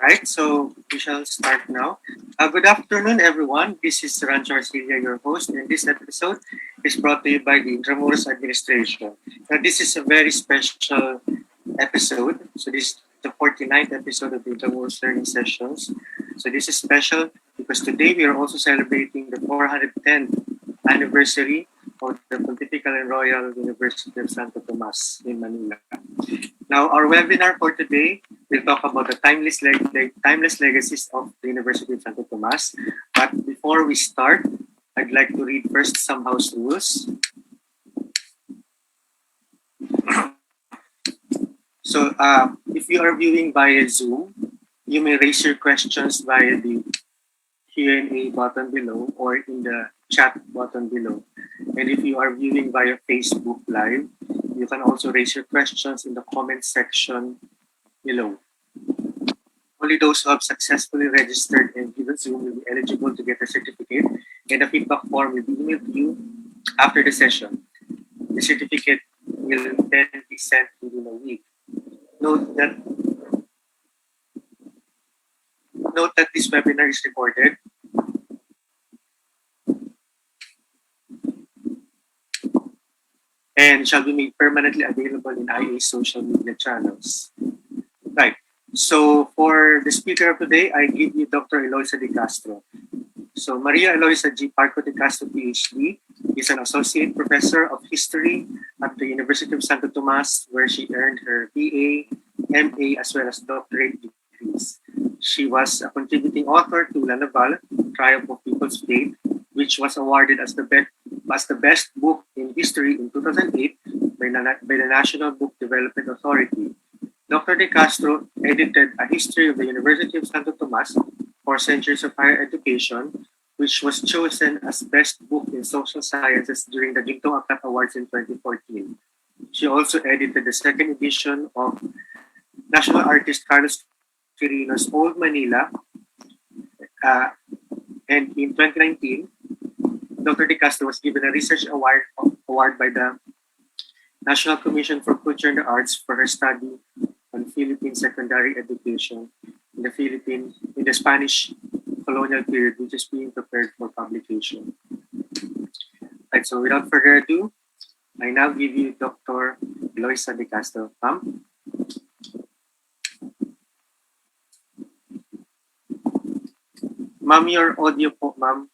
Right, so we shall start now. Good afternoon, everyone. This is Rancho Arcilia, your host, and this episode is brought to you by the Intramuros Administration. Now, this is a very special episode. So, this is the 49th episode of the Intramuros Learning Sessions. So, this is special because today we are also celebrating the 410th anniversary of the Pontifical and Royal University of Santo Tomas in Manila. Now, our webinar for today will talk about the timeless legacies of the University of Santo Tomas. But before we start, I'd like to read first some house rules. So, if you are viewing via Zoom, you may raise your questions via the Q&A button below or in the chat button below. And if you are viewing via Facebook Live, you can also raise your questions in the comment section below. Only those who have successfully registered and given Zoom will be eligible to get a certificate, and a feedback form will be emailed to you after the session. The certificate will then be sent within a week. Note that this webinar is recorded. And shall be made permanently available in IA's social media channels. Right. So for the speaker of today, I give you Dr. Eloisa de Castro. So Maria Eloisa G. Parco de Castro, PhD, is an associate professor of history at the University of Santo Tomas, where she earned her BA, MA, as well as doctorate degrees. She was a contributing author to La Naval, Triumph of People's Faith, which was awarded as the best book in history in 2008 by the National Book Development Authority. Dr. De Castro edited A History of the University of Santo Tomas, 4 Centuries of Higher Education, which was chosen as best book in social sciences during the Gintong Aklat Awards in 2014. She also edited the second edition of national artist Carlos Quirino's Old Manila, and in 2019, Dr. De Castro was given a research award by the National Commission for Culture and the Arts for her study on Philippine secondary education in the Spanish colonial period, which is being prepared for publication. Right, so without further ado, I now give you Dr. Eloisa de Castro. Ma'am? Ma'am, your audio po, ma'am.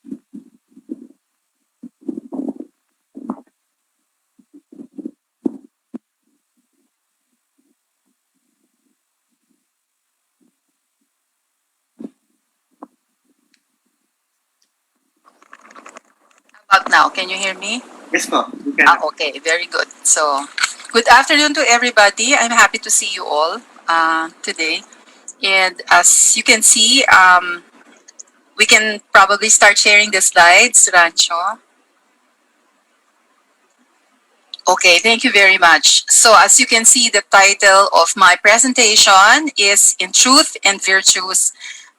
About now, can you hear me? Yes po, you can. Okay, very good. So, good afternoon to everybody. I'm happy to see you all today. And as you can see, we can probably start sharing the slides, Rancho. Okay, thank you very much. So as you can see, the title of my presentation is In Truth and Virtues,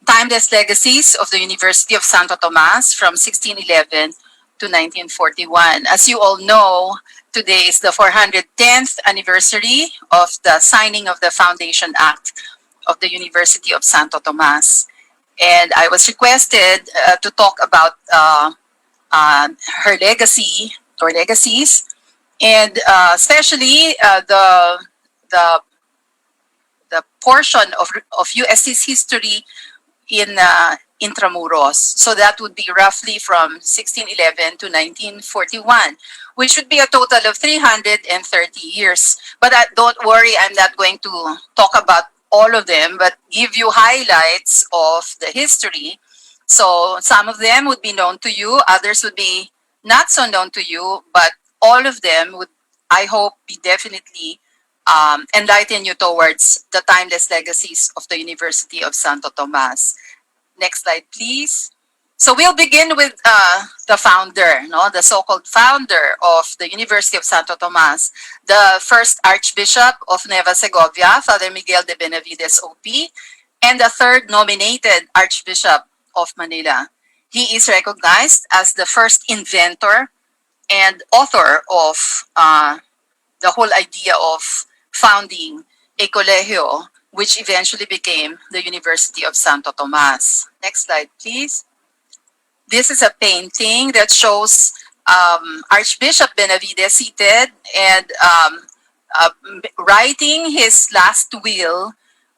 Timeless Legacies of the University of Santo Tomas from 1611 to 1941. As you all know, today is the 410th anniversary of the signing of the Foundation Act of the University of Santo Tomas. And I was requested to talk about her legacy or legacies, and especially the portion of USC's history in Intramuros. So that would be roughly from 1611 to 1941, which would be a total of 330 years. But don't worry, I'm not going to talk about all of them, but give you highlights of the history. So some of them would be known to you, others would be not so known to you, but all of them would, I hope, be definitely enlighten you towards the timeless legacies of the University of Santo Tomas. Next slide, please. So we'll begin with the founder, the so-called founder of the University of Santo Tomas, the first Archbishop of Nueva Segovia, Father Miguel de Benevidez OP, and the third nominated Archbishop of Manila. He is recognized as the first inventor and author of the whole idea of founding a colegio which eventually became the University of Santo Tomas. Next slide, please. This is a painting that shows Archbishop Benevidez seated and writing his last will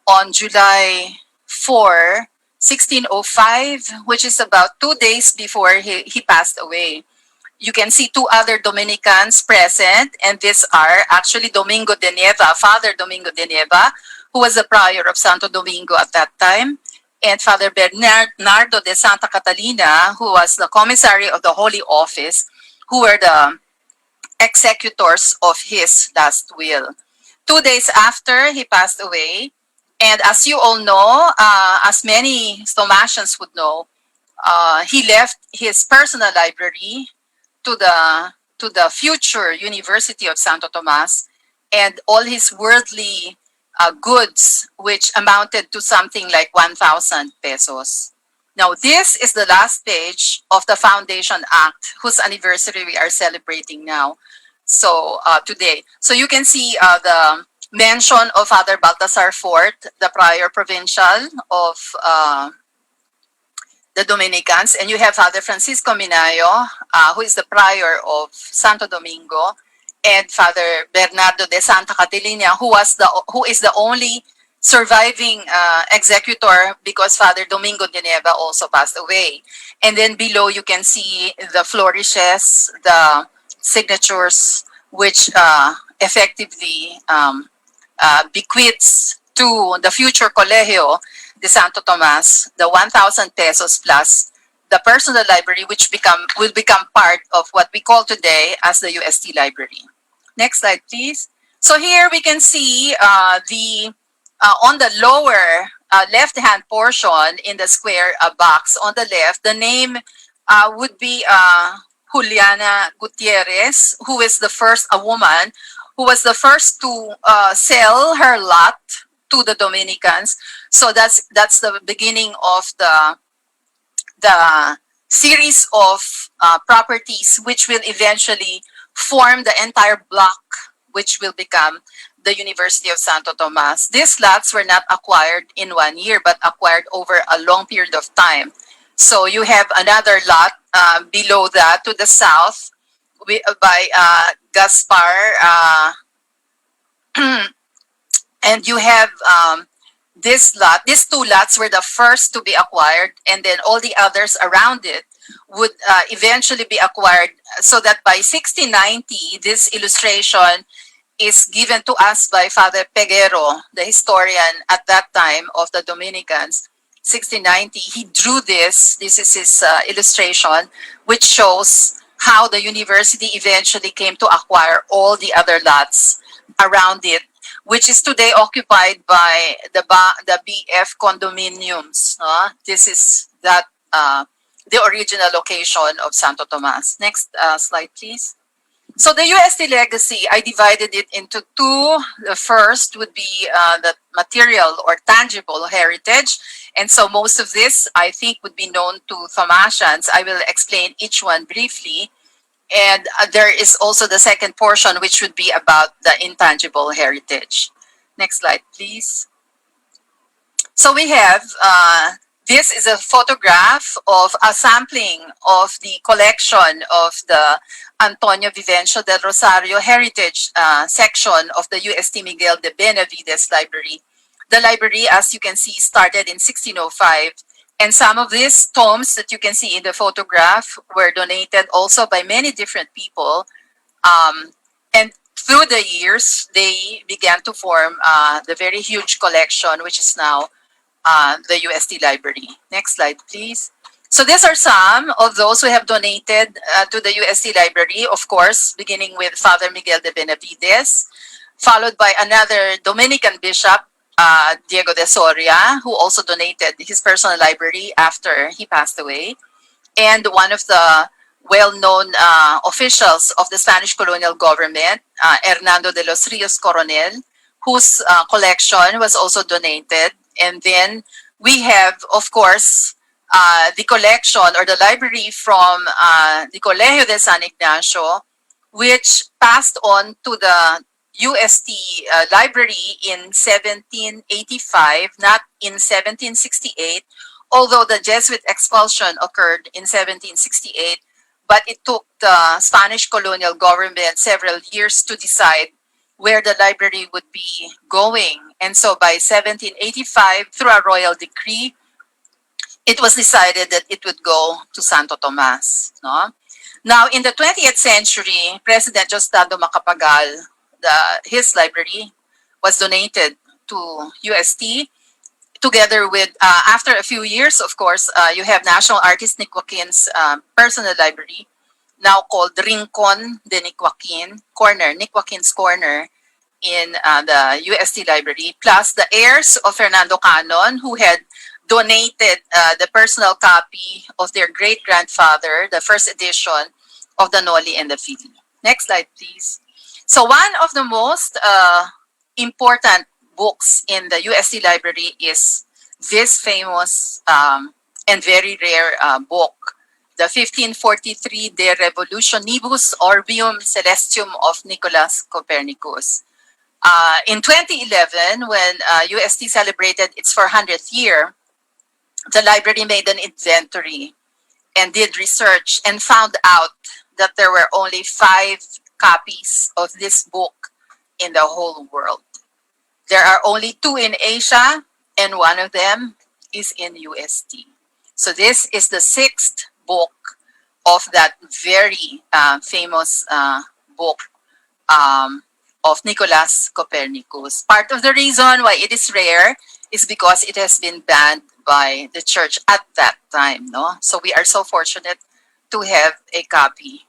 on July 4, 1605, which is about 2 days before he passed away. You can see two other Dominicans present, and these are actually Domingo de Nieva, Father Domingo de Nieva, who was the prior of Santo Domingo at that time, and Father Bernardo de Santa Catalina, who was the commissary of the Holy Office, who were the executors of his last will. 2 days after he passed away, and as you all know, as many Tomasians would know, he left his personal library to the future University of Santo Tomas, and all his worldly goods, which amounted to something like 1,000 pesos. Now, this is the last page of the Foundation Act, whose anniversary we are celebrating now. So today, so you can see the mention of Father Baltasar Fort, the prior provincial of the Dominicans, and you have Father Francisco Minayo, who is the prior of Santo Domingo, and Father Bernardo de Santa Catalina, who is the only surviving executor because Father Domingo de Nieva also passed away. And then below you can see the flourishes, the signatures, which effectively bequeaths to the future Colegio de Santo Tomas the 1,000 pesos plus the personal library, which will become part of what we call today as the UST library. Next slide, please. So here we can see on the lower left-hand portion in the square box on the left, the name would be Juliana Gutierrez, who is a woman who was the first to sell her lot to the Dominicans. So that's the beginning of the series of properties which will eventually form the entire block, which will become the University of Santo Tomas. These lots were not acquired in 1 year, but acquired over a long period of time. So you have another lot below that to the south by Gaspar, and you have this lot. These two lots were the first to be acquired, and then all the others around it would eventually be acquired, so that by 1690, this illustration is given to us by Father Peguero, the historian at that time of the Dominicans. 1690, he drew this. This is his illustration, which shows how the university eventually came to acquire all the other lots around it, which is today occupied by the BF condominiums. This is the original location of Santo Tomas. Next slide, please. So the UST legacy, I divided it into two. The first would be the material or tangible heritage. And so most of this, I think, would be known to Thomasians. I will explain each one briefly. And there is also the second portion, which would be about the intangible heritage. Next slide, please. So we have, this is a photograph of a sampling of the collection of the Antonio Vivencio del Rosario Heritage section of the UST Miguel de Benevidez Library. The library, as you can see, started in 1605. And some of these tomes that you can see in the photograph were donated also by many different people. And through the years, they began to form the very huge collection, which is now the UST library. Next slide, please. So these are some of those who have donated to the UST library, of course, beginning with Father Miguel de Benevidez, followed by another Dominican bishop, Diego de Soria, who also donated his personal library after he passed away, and one of the well-known officials of the Spanish colonial government, Hernando de los Rios Coronel, whose collection was also donated. And then we have, of course, the collection or the library from the Colegio de San Ignacio, which passed on to the UST library in 1785, not in 1768, although the Jesuit expulsion occurred in 1768, but it took the Spanish colonial government several years to decide where the library would be going. And so by 1785, through a royal decree, it was decided that it would go to Santo Tomas. No? Now, in the 20th century, President Diosdado Macapagal, his library was donated to UST together with, after a few years, of course, you have National Artist Nick Joaquin's personal library, now called Rincon de Nick Joaquin, Corner, Nick Joaquin's Corner in the UST library, plus the heirs of Fernando Canon, who had donated the personal copy of their great-grandfather, the first edition of the Noli and the Fili. Next slide, please. So one of the most important books in the UST library is this famous and very rare book, the 1543 De Revolutionibus Orbium Celestium of Nicholas Copernicus. In 2011, when UST celebrated its 400th year, the library made an inventory and did research and found out that there were only 5 copies of this book in the whole world. There are only 2 in Asia, and one of them is in UST. So this is the 6th book of that very famous book of Nicholas Copernicus. Part of the reason why it is rare is because it has been banned by the church at that time. No? So we are so fortunate to have a copy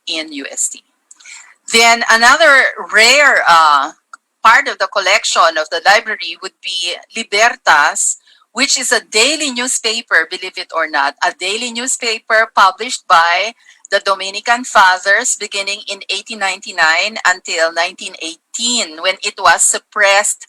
in UST. Then another rare part of the collection of the library would be Libertas, which is a daily newspaper, believe it or not, a daily newspaper published by the Dominican Fathers beginning in 1899 until 1918, when it was suppressed.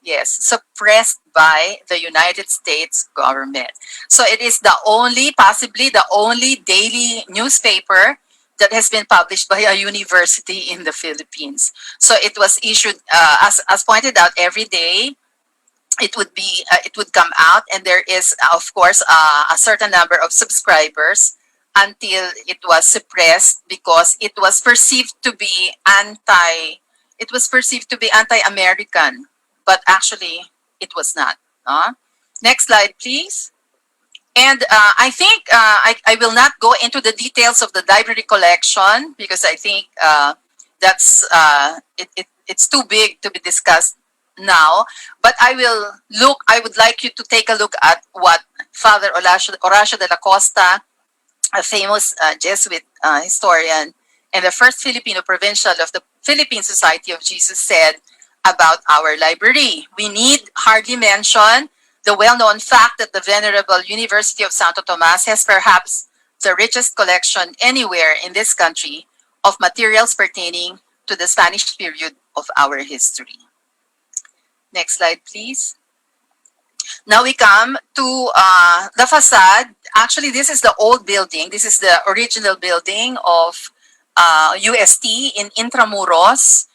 Yes, suppressed by the United States government. So it is the only, possibly the only daily newspaper that has been published by a university in the Philippines. So it was issued, as pointed out, every day. It would come out, and there is, of course, a certain number of subscribers until it was suppressed because it was perceived to be anti-American, but actually it was not. Next slide, please. And I think I will not go into the details of the library collection because I think it's too big to be discussed now. But I would like you to take a look at what Father Horacio de la Costa, a famous Jesuit historian and the first Filipino provincial of the Philippine Society of Jesus, said about our library. We need hardly mention the well-known fact that the Venerable University of Santo Tomas has perhaps the richest collection anywhere in this country of materials pertaining to the Spanish period of our history. Next slide, please. Now we come to the facade. Actually, this is the old building. This is the original building of UST in Intramuros,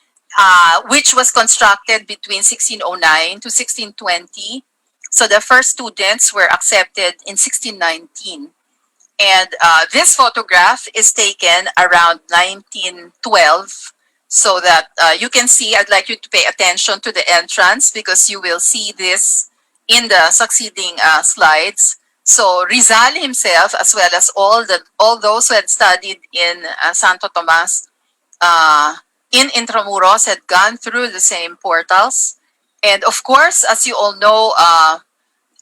which was constructed between 1609 to 1620. So the first students were accepted in 1619. And this photograph is taken around 1912. So that you can see, I'd like you to pay attention to the entrance because you will see this in the succeeding slides. So Rizal himself, as well as all those who had studied in Santo Tomas in Intramuros, had gone through the same portals. And of course, as you all know,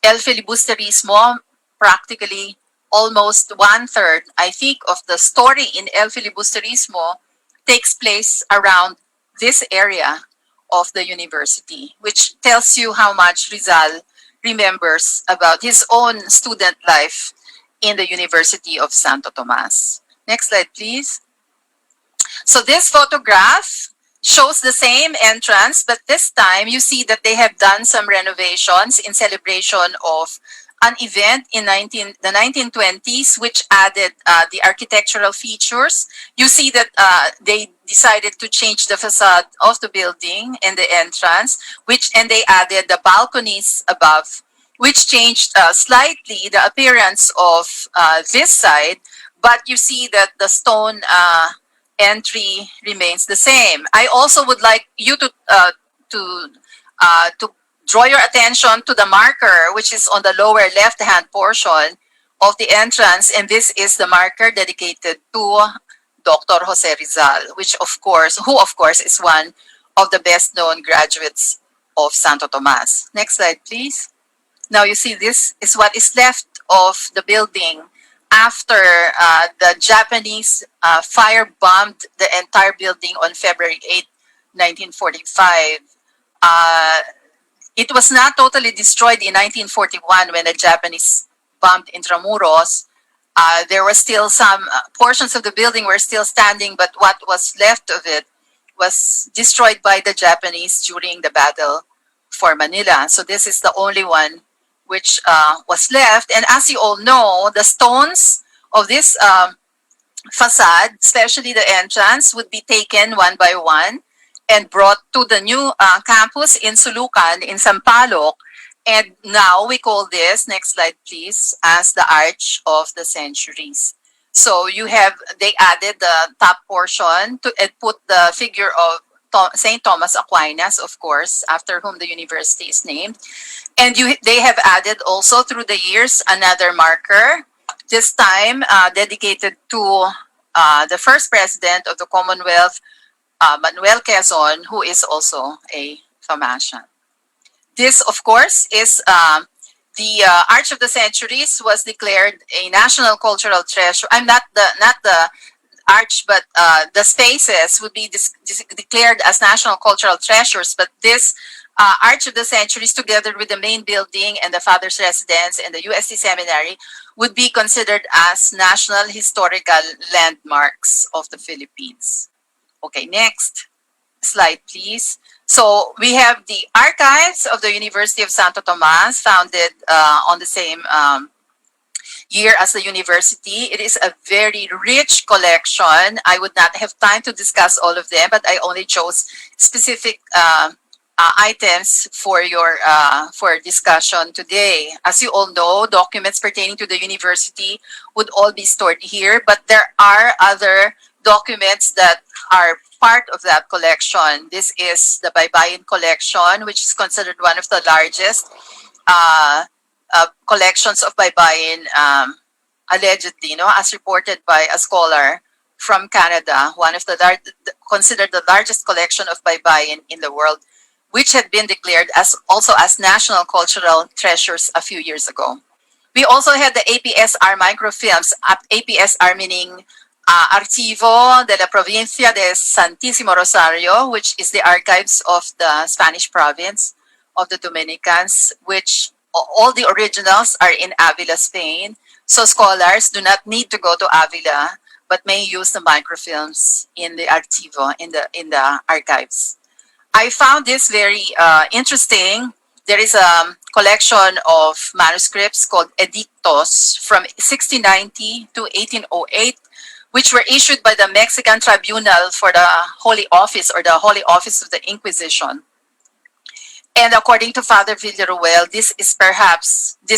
El Filibusterismo, practically almost 1/3, I think, of the story in El Filibusterismo takes place around this area of the university, which tells you how much Rizal remembers about his own student life in the University of Santo Tomas. Next slide, please. So this photograph shows the same entrance, but this time you see that they have done some renovations in celebration of an event in the 1920s, which added the architectural features. You see that they decided to change the facade of the building and the entrance, and they added the balconies above, which changed slightly the appearance of this side, but you see that the stone entry remains the same. I also would like you to to draw your attention to the marker, which is on the lower left-hand portion of the entrance, and this is the marker dedicated to Dr. Jose Rizal, who of course is one of the best-known graduates of Santo Tomas. Next slide, please. Now you see this is what is left of the building after the Japanese firebombed the entire building on February 8, 1945. It was not totally destroyed in 1941 when the Japanese bombed Intramuros. There were still some portions of the building were still standing, but what was left of it was destroyed by the Japanese during the battle for Manila. So this is the only one which was left. And as you all know, the stones of this facade, especially the entrance, would be taken one by one and brought to the new campus in Sulucan in Sampaloc. And now we call this, next slide please, as the Arch of the Centuries. So they added the top portion and put the figure of St. Thomas Aquinas, of course, after whom the university is named. And they have added also through the years another marker, this time dedicated to the first president of the Commonwealth, Manuel Quezon, who is also a Thomasian. This, of course, is the Arch of the Centuries was declared a national cultural treasure. I'm not the arch, but the spaces would be declared as national cultural treasures. But this Arch of the Centuries, together with the main building and the Father's Residence and the UST Seminary, would be considered as national historical landmarks of the Philippines. Okay, next slide, please. So we have the archives of the University of Santo Tomas, founded on the same year as the university. It is a very rich collection. I would not have time to discuss all of them, but I only chose specific items for your for discussion today. As you all know, documents pertaining to the university would all be stored here, but there are other documents that are part of that collection. This is the Baybayin collection, which is considered one of the largest collections of Baybayin, allegedly, as reported by a scholar from Canada, one of considered the largest collection of Baybayin in the world, which had been declared also as national cultural treasures a few years ago. We also had the APSR microfilms, APSR meaning Archivo de la Provincia de Santísimo Rosario, which is the archives of the Spanish province of the Dominicans, which all the originals are in Avila, Spain. So scholars do not need to go to Avila, but may use the microfilms in the Archivo, in the archives. I found this very interesting. There is a collection of manuscripts called Edictos from 1690 to 1808, which were issued by the Mexican Tribunal for the Holy Office, or the Holy Office of the Inquisition. And according to Father Villaruel, this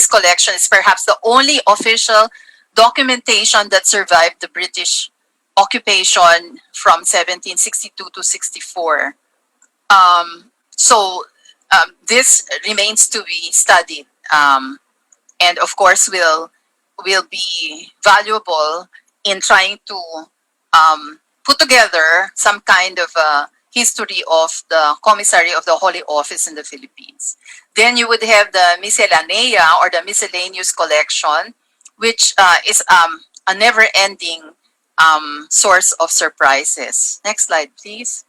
collection is perhaps the only official documentation that survived the British occupation from 1762 to 64. This remains to be studied, and of course will be valuable in trying to put together some kind of a history of the Commissary of the Holy Office in the Philippines. Then you would have the Miscellanea, or the miscellaneous collection, which is a never-ending source of surprises. Next slide, please.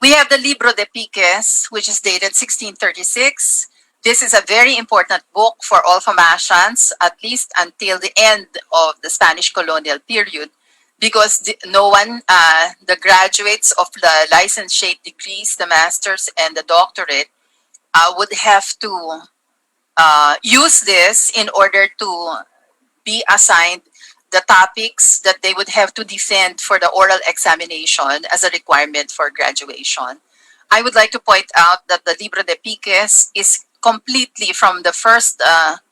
We have the Libro De Picas, which is dated 1636. This is a very important book for all Thomasians, at least until the end of the Spanish colonial period, because the graduates of the licentiate degrees, the masters and the doctorate, would have to use this in order to be assigned the topics that they would have to defend for the oral examination as a requirement for graduation. I would like to point out that the Libro De Picas is completely from the first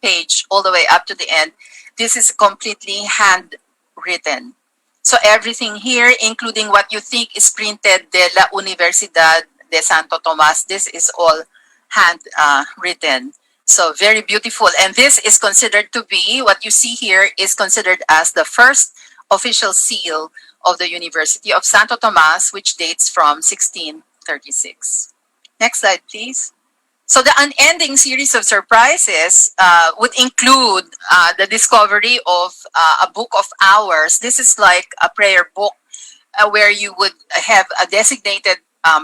page all the way up to the end. This is completely handwritten. So everything here, including what you think is printed de la Universidad de Santo Tomas, this is all handwritten. So very beautiful. And this is considered to be, what you see here is considered as the first official seal of the University of Santo Tomas, which dates from 1636. Next slide, please. So the unending series of surprises would include the discovery of a book of hours. This is like a prayer book where you would have a designated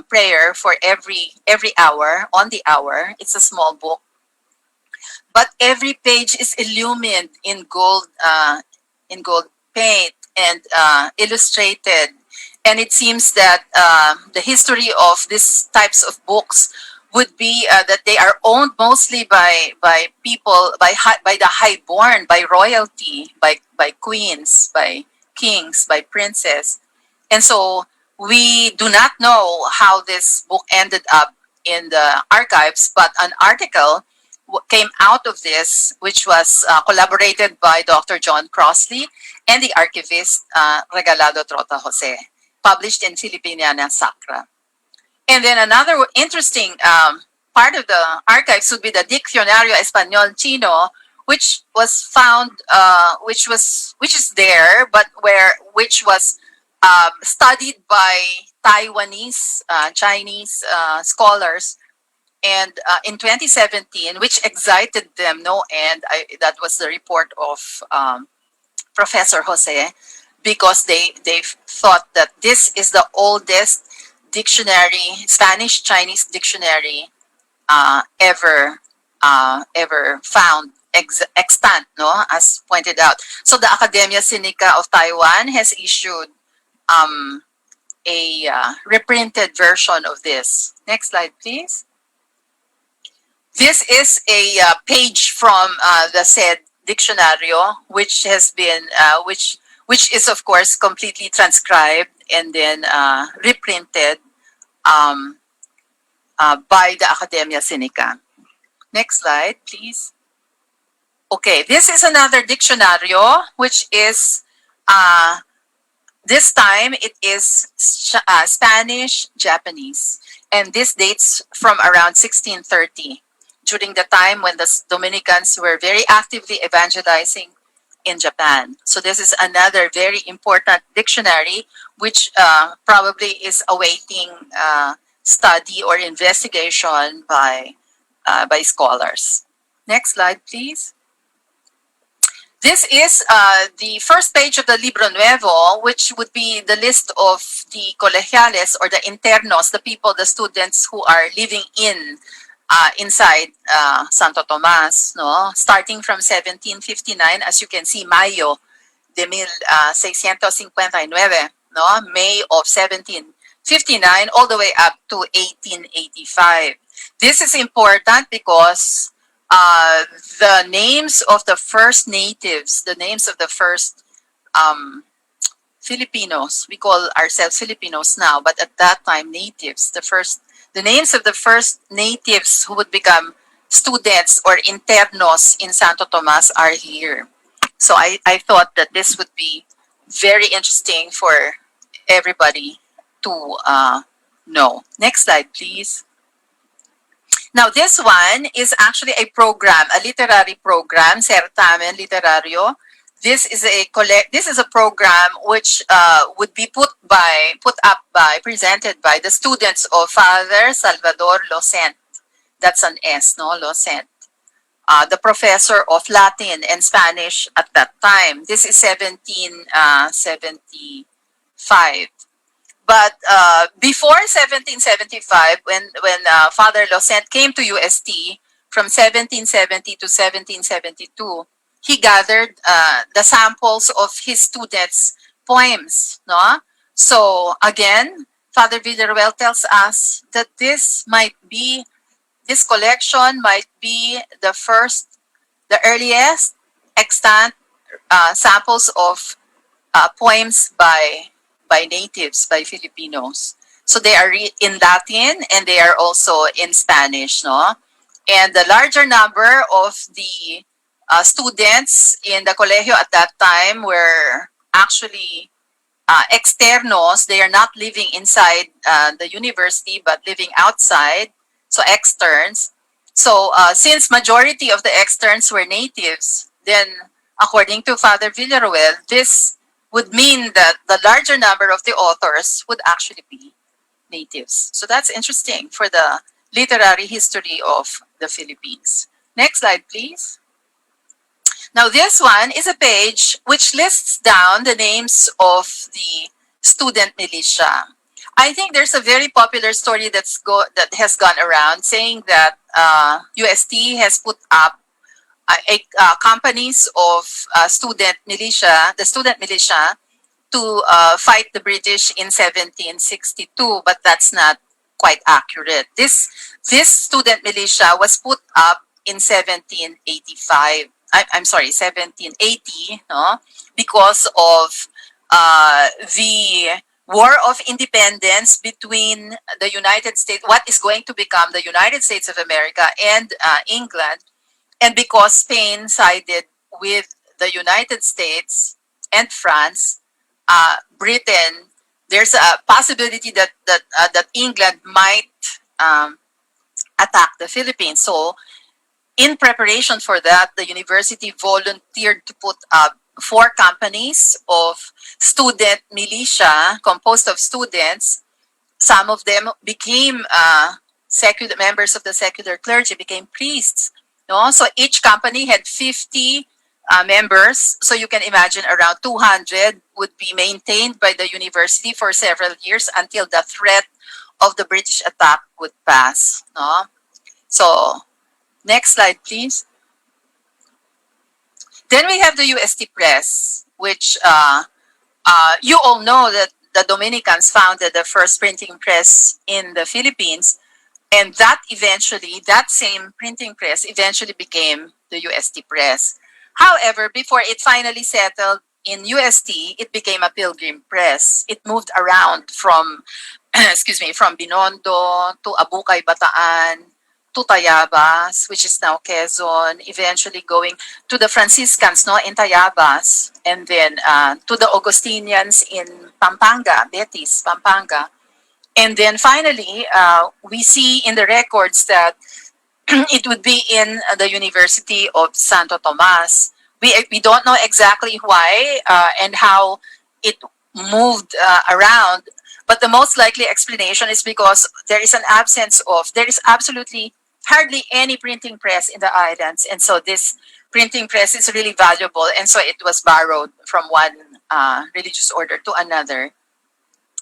prayer for every hour, on the hour. It's a small book. But every page is illumined in gold paint and illustrated. And it seems that the history of these types of books would be that they are owned mostly by people, by the highborn, by royalty, by queens, by kings, by princes. And so we do not know how this book ended up in the archives, but an article came out of this, which was collaborated by Dr. John Crossley and the archivist Regalado Trota Jose, published in Filipiniana Sacra. And then another interesting part of the archives would be the Diccionario Español Chino, which was found, which is there, but which was studied by Taiwanese, Chinese scholars, and in 2017, which excited them no end. That was the report of Professor Jose, because they thought that this is the oldest dictionary, Spanish-Chinese dictionary ever found extant, no, as pointed out. So the Academia Sinica of Taiwan has issued a reprinted version of this. Next slide, please. This is a page from the said diccionario, which has been which is of course completely transcribed and then reprinted by the Academia Sinica. Next slide, please. Okay, this is another diccionario, which is this time it is Spanish Japanese, and this dates from around 1630, during the time when the Dominicans were very actively evangelizing in Japan. So this is another very important dictionary, which probably is awaiting study or investigation by scholars. Next slide, please. This is the first page of the Libro Nuevo, which would be the list of the colegiales or the internos, the people, the students who are living inside Santo Tomas, no? Starting from 1759, as you can see, Mayo de 1659, no? May of 1759, all the way up to 1885. This is important because the names of the first natives, the names of the first Filipinos, we call ourselves Filipinos now, but at that time, natives, the names of the first natives who would become students or internos in Santo Tomas are here. So I thought that this would be very interesting for everybody to know. Next slide, please. Now, this one is actually a program, a literary program, Certamen Literario. This is a program which would be presented by the students of Father Salvador Losent. That's an S, no, Losent. The professor of Latin and Spanish at that time. This is 1775. But before 1775, when Father Losent came to UST from 1770 to 1772, he gathered the samples of his students' poems. No? So again, Father Villaruel tells us that this collection might be the earliest extant samples of poems by natives, by Filipinos. So they are in Latin and they are also in Spanish, no? And the larger number of the students in the colegio at that time were actually externos. They are not living inside the university but living outside, so externs. So since majority of the externs were natives, then according to Father Villaruel, this would mean that the larger number of the authors would actually be natives. So that's interesting for the literary history of the Philippines. Next slide, please. Now, this one is a page which lists down the names of the student militia. I think there's a very popular story that has gone around saying that UST has put up companies of student militia, the student militia, to fight the British in 1762, but that's not quite accurate. This student militia was put up in 1785. I'm sorry, 1780, no, because of the War of Independence between the United States, what is going to become the United States of America, and England, and because Spain sided with the United States and France, Britain, there's a possibility that England might attack the Philippines. So, in preparation for that, the university volunteered to put up 4 companies of student militia composed of students. Some of them became secular members of the secular clergy, became priests. No? So each company had 50 members. So you can imagine around 200 would be maintained by the university for several years until the threat of the British attack would pass. No? So next slide, please. Then we have the UST Press, which you all know that the Dominicans founded the first printing press in the Philippines, and that same printing press eventually became the UST Press. However, before it finally settled in UST, it became a pilgrim press. It moved around from, excuse me, from Binondo to Abukay, Bataan, to Tayabas, which is now Quezon, eventually going to the Franciscans, no, in Tayabas, and then to the Augustinians in Pampanga, Betis, Pampanga. And then finally, we see in the records that it would be in the University of Santo Tomas. We don't know exactly why and how it moved around, but the most likely explanation is because there is absolutely hardly any printing press in the islands. And so this printing press is really valuable. And so it was borrowed from one religious order to another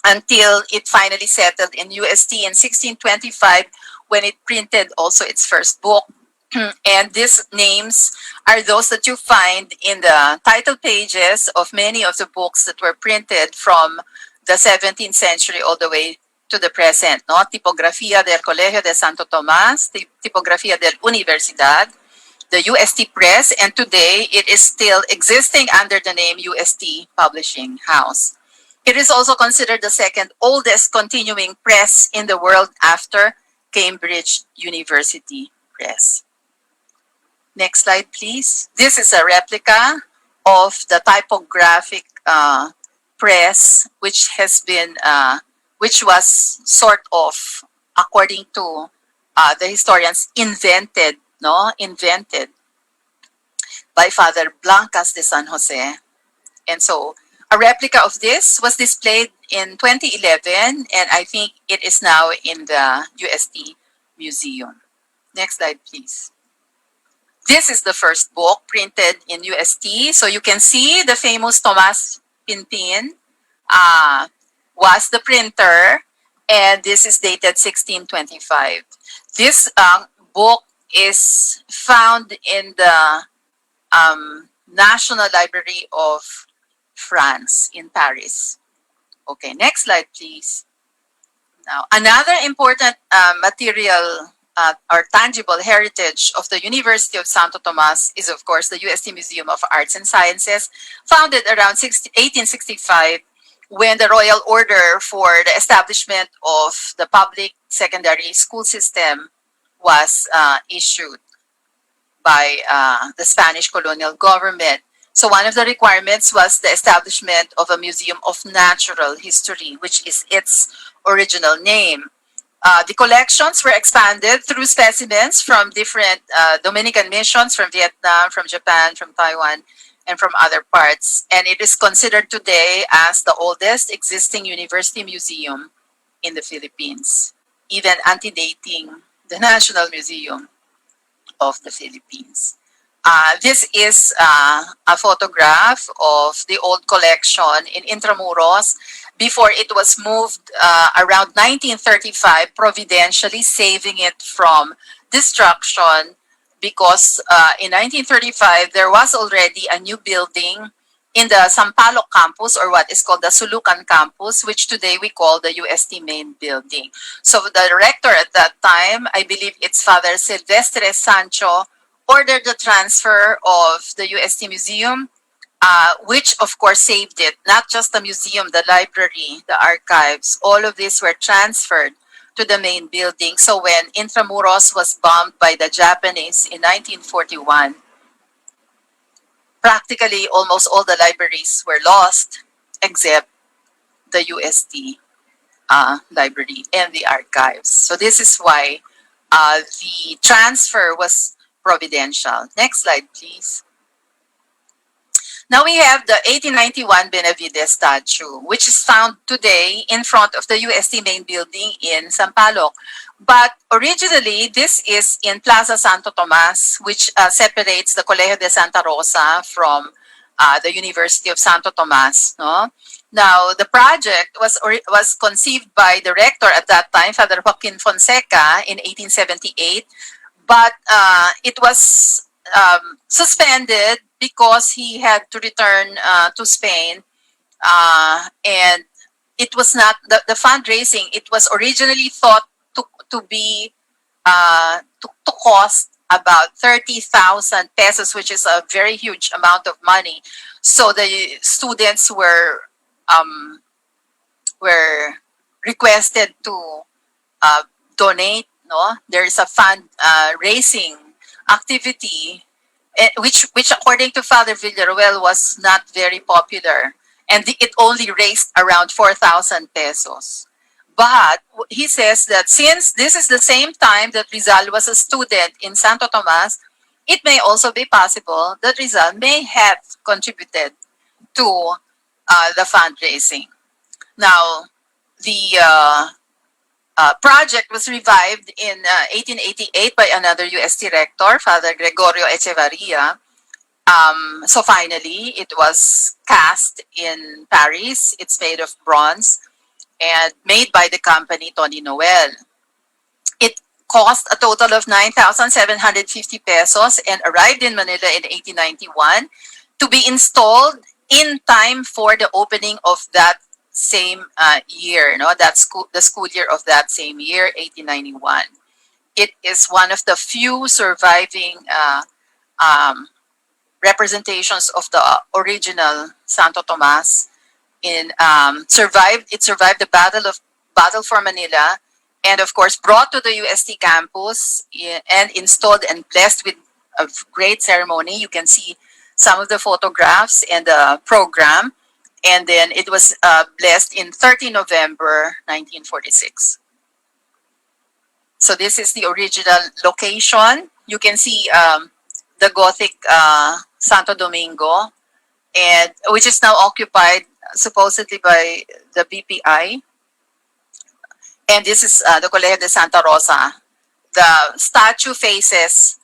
until it finally settled in UST in 1625 when it printed also its first book. And these names are those that you find in the title pages of many of the books that were printed from the 17th century all the way to the present. No? Tipografía del Colegio de Santo Tomas, Tipografía del Universidad, the UST Press, and today it is still existing under the name UST Publishing House. It is also considered the second oldest continuing press in the world after Cambridge University Press. Next slide, please. This is a replica of the typographic press, which was sort of, according to the historians, invented by Father Blancas de San Jose. And so a replica of this was displayed in 2011, and I think it is now in the UST Museum. Next slide, please. This is the first book printed in UST. So you can see the famous Tomas Pinpin was the printer, and this is dated 1625. This book is found in the National Library of France in Paris. Okay, next slide, please. Now, another important material or tangible heritage of the University of Santo Tomas is, of course, the UST Museum of Arts and Sciences, founded around 1865 when the royal order for the establishment of the public secondary school system was issued by the Spanish colonial government. So one of the requirements was the establishment of a museum of natural history, which is its original name. The collections were expanded through specimens from different Dominican missions, from Vietnam, from Japan, from Taiwan, and from other parts. And it is considered today as the oldest existing university museum in the Philippines, even antedating the National Museum of the Philippines. This is a photograph of the old collection in Intramuros before it was moved around 1935, providentially saving it from destruction because in 1935 there was already a new building in the Sampaloc campus, or what is called the Sulucan campus, which today we call the UST main building. So the rector at that time, I believe it's Father Silvestre Sancho, ordered the transfer of the UST Museum, which of course saved it. Not just the museum, the library, the archives, all of these were transferred to the main building. So when Intramuros was bombed by the Japanese in 1941, practically almost all the libraries were lost except the UST library and the archives. So this is why the transfer was providential. Next slide, please. Now we have the 1891 Benevidez Statue, which is found today in front of the UST main building in Sampaloc. But originally, this is in Plaza Santo Tomas, which separates the Colegio de Santa Rosa from the University of Santo Tomas. No? Now, the project was conceived by the rector at that time, Father Joaquin Fonseca, in 1878, but it was suspended because he had to return to Spain, and it was not the fundraising. It was originally thought to be to cost about 30,000 pesos, which is a very huge amount of money. So the students were requested to donate. No, there is a fund raising activity, which according to Father Villaruel was not very popular, and it only raised around 4,000 pesos. But he says that since this is the same time that Rizal was a student in Santo Tomas, it may also be possible that Rizal may have contributed to the fundraising. Now, the project was revived in 1888 by another UST rector, Father Gregorio Echevarria. So finally, it was cast in Paris. It's made of bronze and made by the company Tony Noel. It cost a total of 9,750 pesos and arrived in Manila in 1891 to be installed in time for the opening of that same year, no, the school year of that same year, 1891. It is one of the few surviving representations of the original Santo Tomas. It survived the battle for Manila, and of course brought to the UST campus and installed and blessed with a great ceremony. You can see some of the photographs and the program. And then it was blessed in 30 November 1946. So this is the original location. You can see the Gothic Santo Domingo, and which is now occupied supposedly by the BPI. And this is the Colegio de Santa Rosa. The statue faces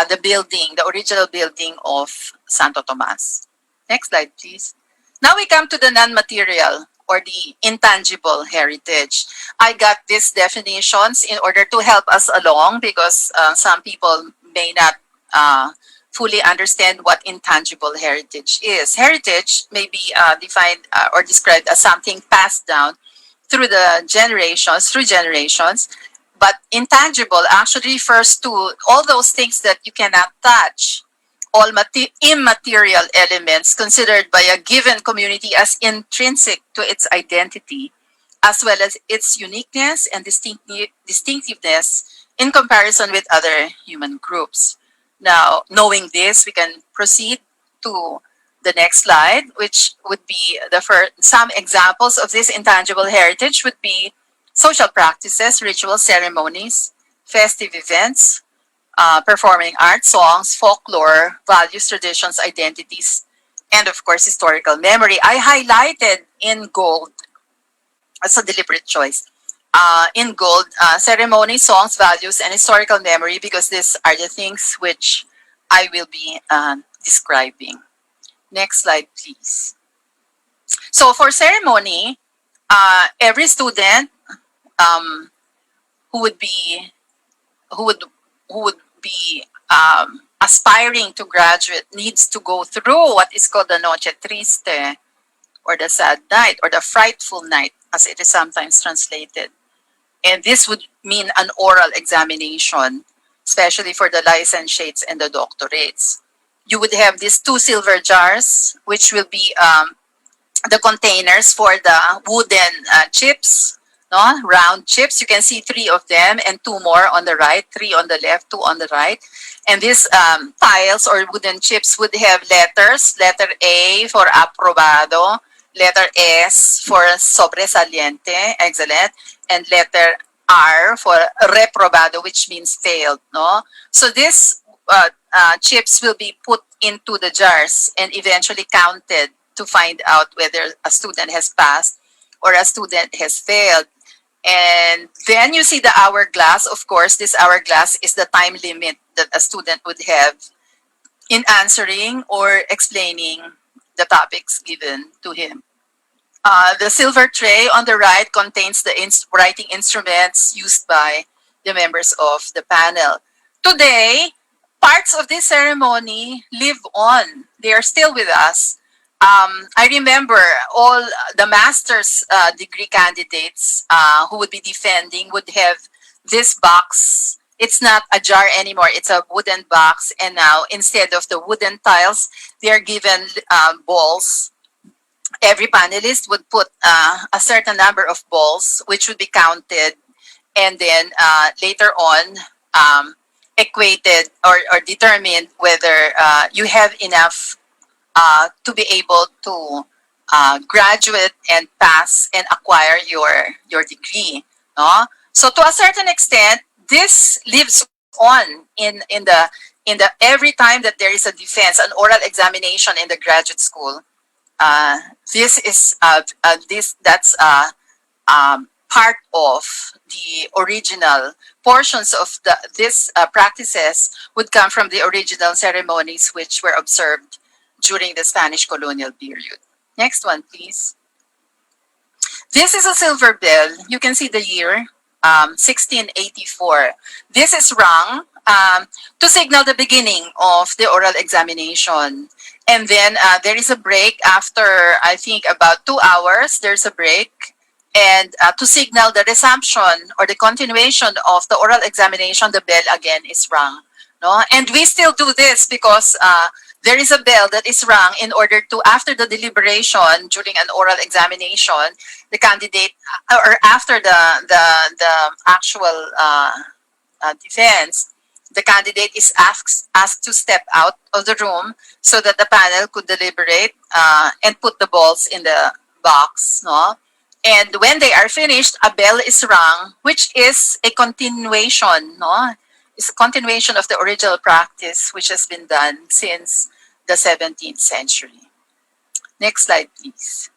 the building, the original building of Santo Tomas. Next slide, please. Now we come to the non-material or the intangible heritage. I got these definitions in order to help us along because some people may not fully understand what intangible heritage is. Heritage may be defined or described as something passed down through generations, But intangible actually refers to all those things that you cannot touch, all immaterial elements considered by a given community as intrinsic to its identity, as well as its uniqueness and distinctiveness in comparison with other human groups. Now, knowing this, we can proceed to the next slide, which would be the first. Some examples of this intangible heritage would be social practices, ritual ceremonies, festive events, performing arts, songs, folklore, values, traditions, identities, and of course, historical memory. I highlighted in gold, as a deliberate choice, in gold, ceremony, songs, values, and historical memory, because these are the things which I will be describing. Next slide, please. So for ceremony, every student um, who would be who would who would be aspiring to graduate needs to go through what is called the Noche Triste, or the sad night, or the frightful night, as it is sometimes translated. And this would mean an oral examination, especially for the licentiates and the doctorates. You would have these two silver jars, which will be the containers for the wooden chips, no, round chips. You can see three of them and two more on the right, three on the left, two on the right. And these tiles or wooden chips would have letters: letter A for aprobado, letter S for sobresaliente, excellent, and letter R for reprobado, which means failed. No, so these chips will be put into the jars and eventually counted to find out whether a student has passed or a student has failed. And then you see the hourglass. Of course, this hourglass is the time limit that a student would have in answering or explaining the topics given to him. The silver tray on the right contains the writing instruments used by the members of the panel. Today, parts of this ceremony live on. They are still with us. I remember all the master's degree candidates who would be defending would have this box. It's not a jar anymore, it's a wooden box. And now, instead of the wooden tiles, they are given balls. Every panelist would put a certain number of balls, which would be counted, and then later on equated or determined whether you have enough to be able to graduate and pass and acquire your degree. No? So to a certain extent, this lives on in the every time that there is a defense, an oral examination in the graduate school. This is that's part of the original portions of this practices would come from the original ceremonies which were observed during the Spanish colonial period. Next one, please. This is a silver bell. You can see the year, 1684. This is rung to signal the beginning of the oral examination. And then there is a break after, I think, about 2 hours. There's a break. And to signal the resumption or the continuation of the oral examination, the bell again is rung. No? And we still do this because there is a bell that is rung in order to, after the deliberation during an oral examination, the candidate, or after the actual defense, the candidate is asked to step out of the room so that the panel could deliberate and put the balls in the box. No? And when they are finished, a bell is rung, which is a continuation. No? It's a continuation of the original practice, which has been done since the 17th century. Next slide, please.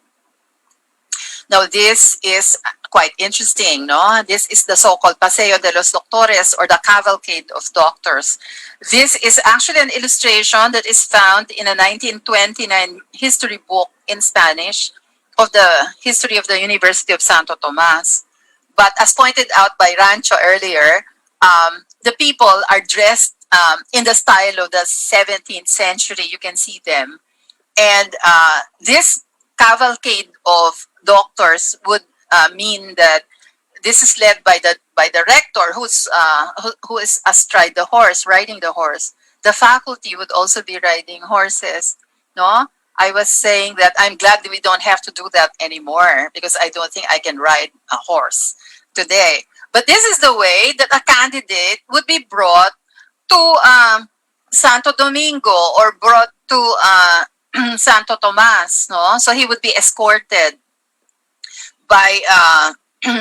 Now, this is quite interesting, no? This is the so-called Paseo de los Doctores, or the Cavalcade of Doctors. This is actually an illustration that is found in a 1929 history book in Spanish of the history of the University of Santo Tomas. But as pointed out by Rancho earlier, the people are dressed in the style of the 17th century. You can see them. And this cavalcade of doctors would mean that this is led by the rector, who is astride the horse, riding the horse. The faculty would also be riding horses. No, I was saying that I'm glad that we don't have to do that anymore, because I don't think I can ride a horse today. But this is the way that a candidate would be brought to Santo Domingo, or brought to Santo Tomas. No, so he would be escorted by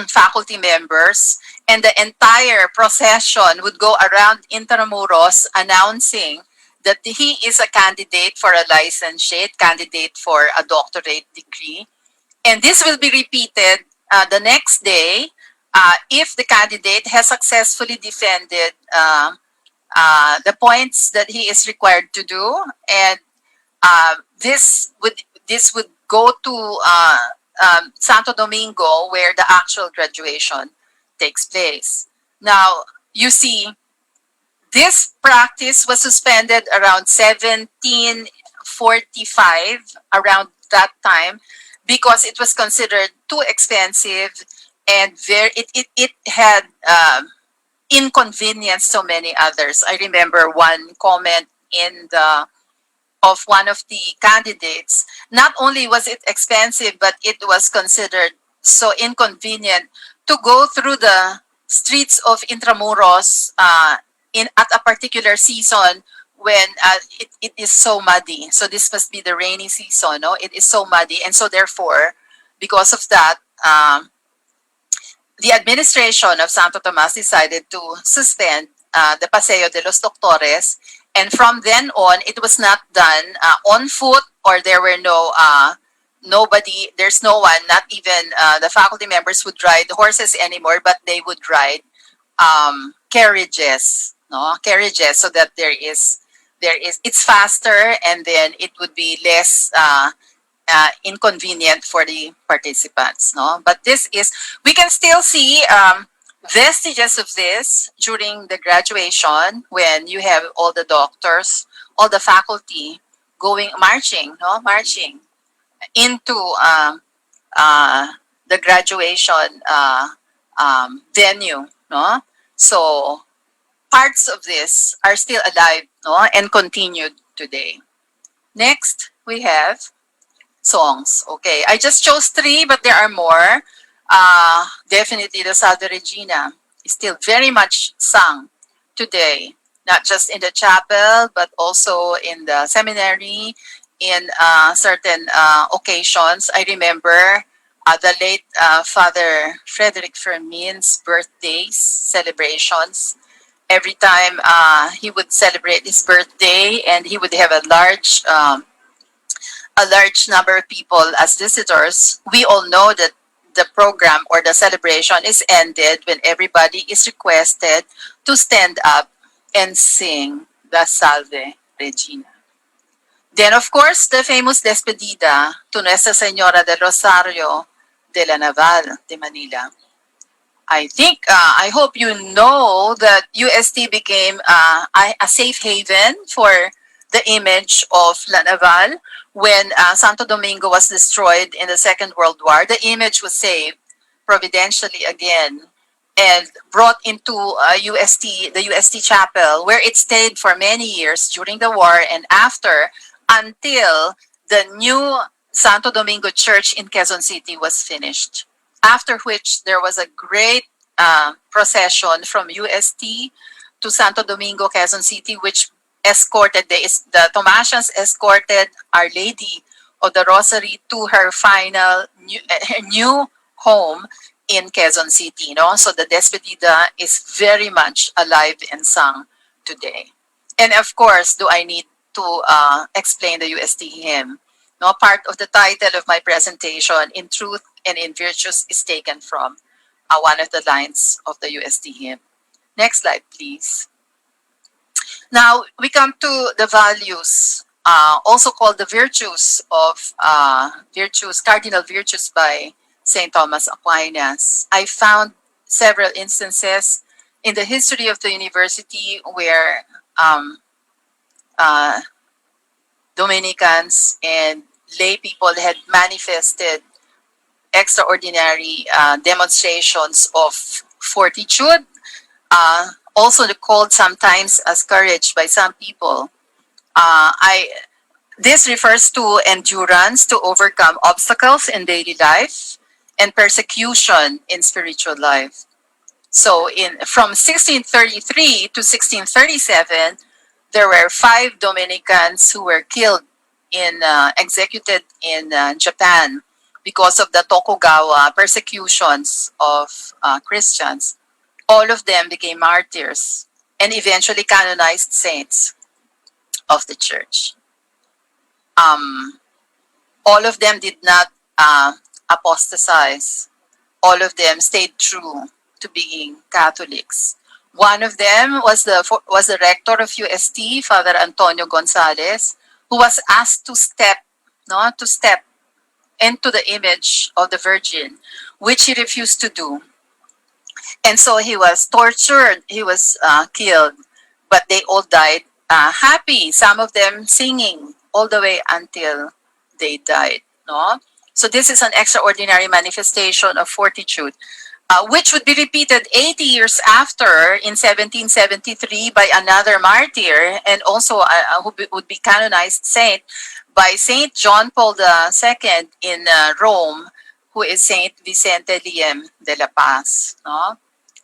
faculty members, and the entire procession would go around Intramuros announcing that he is a candidate for a licentiate, candidate for a doctorate degree. And this will be repeated the next day if the candidate has successfully defended the points that he is required to do. And this would go to Santo Domingo, where the actual graduation takes place. Now, you see, this practice was suspended around 1745, around that time, because it was considered too expensive, and it had inconvenienced so many others. I remember one comment in the of one of the candidates. Not only was it expensive, but it was considered so inconvenient to go through the streets of Intramuros in at a particular season when it is so muddy. So this must be the rainy season. No, it is so muddy, and so therefore, because of that, the administration of Santo Tomas decided to suspend the Paseo de los Doctores, and from then on, it was not done on foot, or there were nobody, there's no one, not even the faculty members would ride horses anymore, but they would ride carriages, no, carriages, so that it's faster, and then it would be less inconvenient for the participants, no. But we can still see vestiges of this during the graduation, when you have all the doctors, all the faculty marching into the graduation venue, no. So parts of this are still alive, no, and continued today. Next, we have songs. Okay, I just chose 3, but there are more. Definitely the Salve Regina is still very much sung today, not just in the chapel, but also in the seminary, in certain occasions. I remember the late Father Frederick Fermin's birthdays, celebrations. Every time he would celebrate his birthday, and he would have a large number of people as visitors. We all know that the program or the celebration is ended when everybody is requested to stand up and sing the Salve Regina. Then, of course, the famous Despedida to Nuestra Señora del Rosario de la Naval de Manila. I hope you know that UST became a safe haven for the image of La Naval. When Santo Domingo was destroyed in the Second World War, the image was saved providentially again and brought into the UST chapel, where it stayed for many years during the war and after, until the new Santo Domingo Church in Quezon City was finished. After which, there was a great procession from UST to Santo Domingo, Quezon City, which the Tomasians escorted Our Lady of the Rosary to her final new home in Quezon City. No? So the Despedida is very much alive and sung today. And of course, do I need to explain the UST hymn? No, part of the title of my presentation, In Truth and in Virtues, is taken from one of the lines of the UST hymn. Next slide, please. Now, we come to the values, also called the virtues of cardinal virtues by St. Thomas Aquinas. I found several instances in the history of the university where Dominicans and lay people had manifested extraordinary demonstrations of fortitude, also called sometimes as courage by some people. This refers to endurance to overcome obstacles in daily life and persecution in spiritual life. So from 1633 to 1637, there were 5 Dominicans who were killed executed in Japan because of the Tokugawa persecutions of Christians. All of them became martyrs and eventually canonized saints of the church. All of them did not apostatize. All of them stayed true to being Catholics. One of them was the rector of UST, Father Antonio Gonzalez, who was asked to step into the image of the Virgin, which he refused to do. And so he was tortured, he was killed, but they all died happy, some of them singing all the way until they died. No? So this is an extraordinary manifestation of fortitude, which would be repeated 80 years after in 1773 by another martyr and also who would be canonized saint by Saint John Paul II in Rome, who is Saint Vicente Liem de la Paz. No?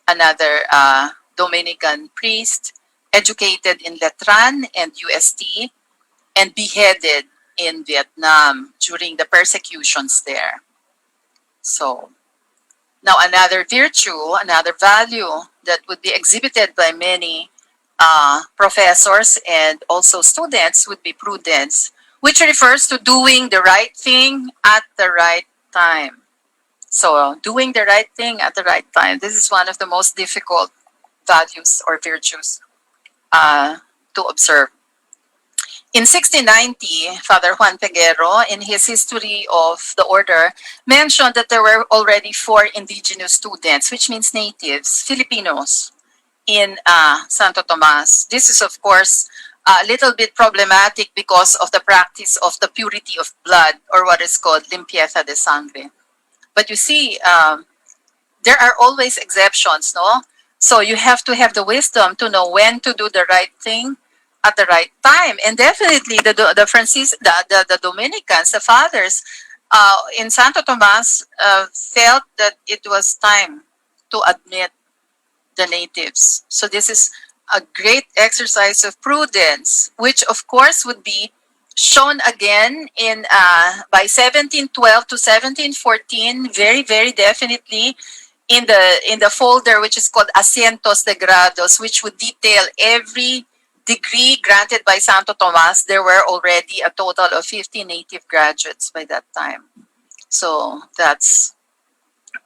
Another Dominican priest, educated in Letran and UST, and beheaded in Vietnam during the persecutions there. So, now another virtue, another value that would be exhibited by many professors and also students would be prudence, which refers to doing the right thing at the right time. So, doing the right thing at the right time. This is one of the most difficult values or virtues to observe. In 1690, Father Juan Peguero, in his history of the order, mentioned that there were already 4 indigenous students, which means natives, Filipinos, in Santo Tomas. This is, of course, a little bit problematic because of the practice of the purity of blood, or what is called limpieza de sangre. But you see, there are always exceptions, no? So you have to have the wisdom to know when to do the right thing at the right time. And definitely the Dominicans, the fathers in Santo Tomas felt that it was time to admit the natives. So this is a great exercise of prudence, which of course would be shown again in by 1712 to 1714, very, very definitely in the folder which is called Asientos de Grados, which would detail every degree granted by Santo Tomas. There were already a total of 50 native graduates by that time. So that's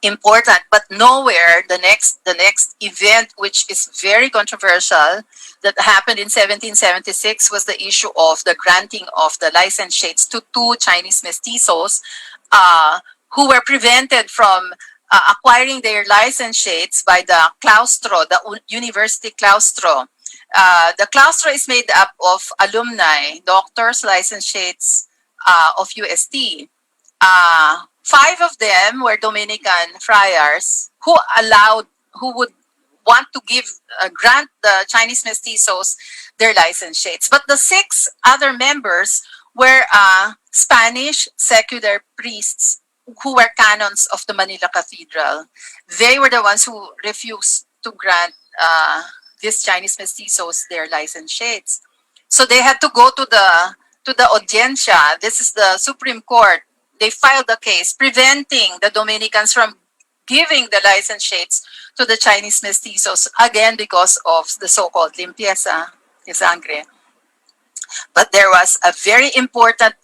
important, but nowhere the next event, which is very controversial, that happened in 1776 was the issue of the granting of the licentiates to 2 Chinese mestizos who were prevented from acquiring their licentiates by the claustro, the university claustro. The claustro is made up of alumni, doctors, licentiates of UST. 5 of them were Dominican friars who would want to grant the Chinese mestizos their licentiates. But the 6 other members were Spanish secular priests who were canons of the Manila Cathedral. They were the ones who refused to grant these Chinese mestizos their licentiates. So they had to go to the audiencia. This is the Supreme Court. They filed a case preventing the Dominicans from giving the licentiates to the Chinese mestizos, again because of the so-called limpieza de sangre. But there was a very important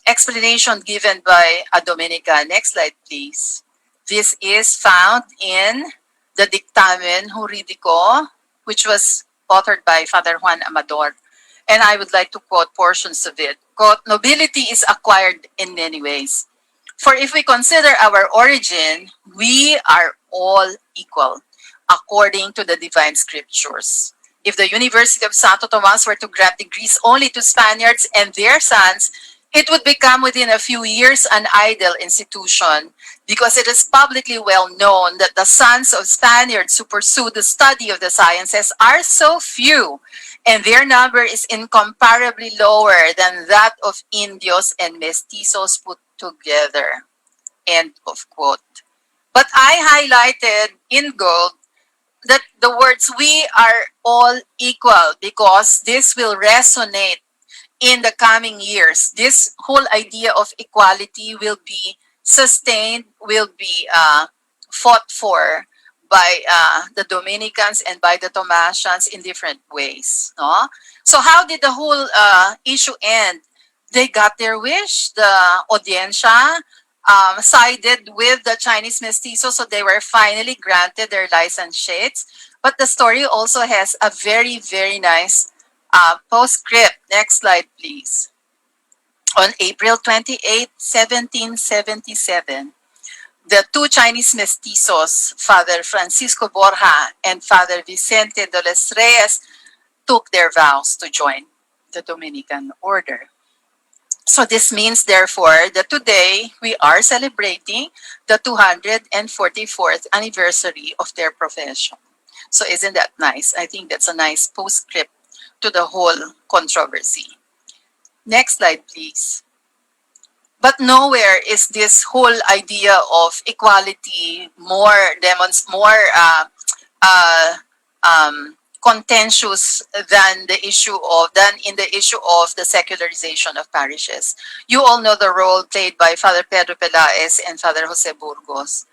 explanation given by a Dominican. Next slide, please. This is found in the Dictamen Juridico, which was authored by Father Juan Amador. And I would like to quote portions of it. Quote, "Nobility is acquired in many ways. For if we consider our origin, we are all equal, according to the divine scriptures. If the University of Santo Tomas were to grant degrees only to Spaniards and their sons, It would become within a few years an idle institution because it is publicly well known that the sons of Spaniards who pursue the study of the sciences are so few, and their number is incomparably lower than that of Indios and Mestizos put together. End of quote. But I highlighted in gold that the words "we are all equal" because this will resonate in the coming years. This whole idea of equality will be sustained, will be fought for by the Dominicans and by the Tomasians in different ways. No? So how did the whole issue end? They got their wish. The audiencia sided with the Chinese mestizos, so they were finally granted their license sheets. But the story also has a very, very nice postscript. Next slide, please. On April 28, 1777, the two Chinese mestizos, Father Francisco Borja and Father Vicente de los Reyes, took their vows to join the Dominican order. So this means, therefore, that today we are celebrating the 244th anniversary of their profession. So isn't that nice? I think that's a nice postscript to the whole controversy. Next slide, please. But nowhere is this whole idea of equality more uh, contentious than in the issue of the secularization of parishes. You all know the role played by Father Pedro Pelaez and Father Jose Burgos.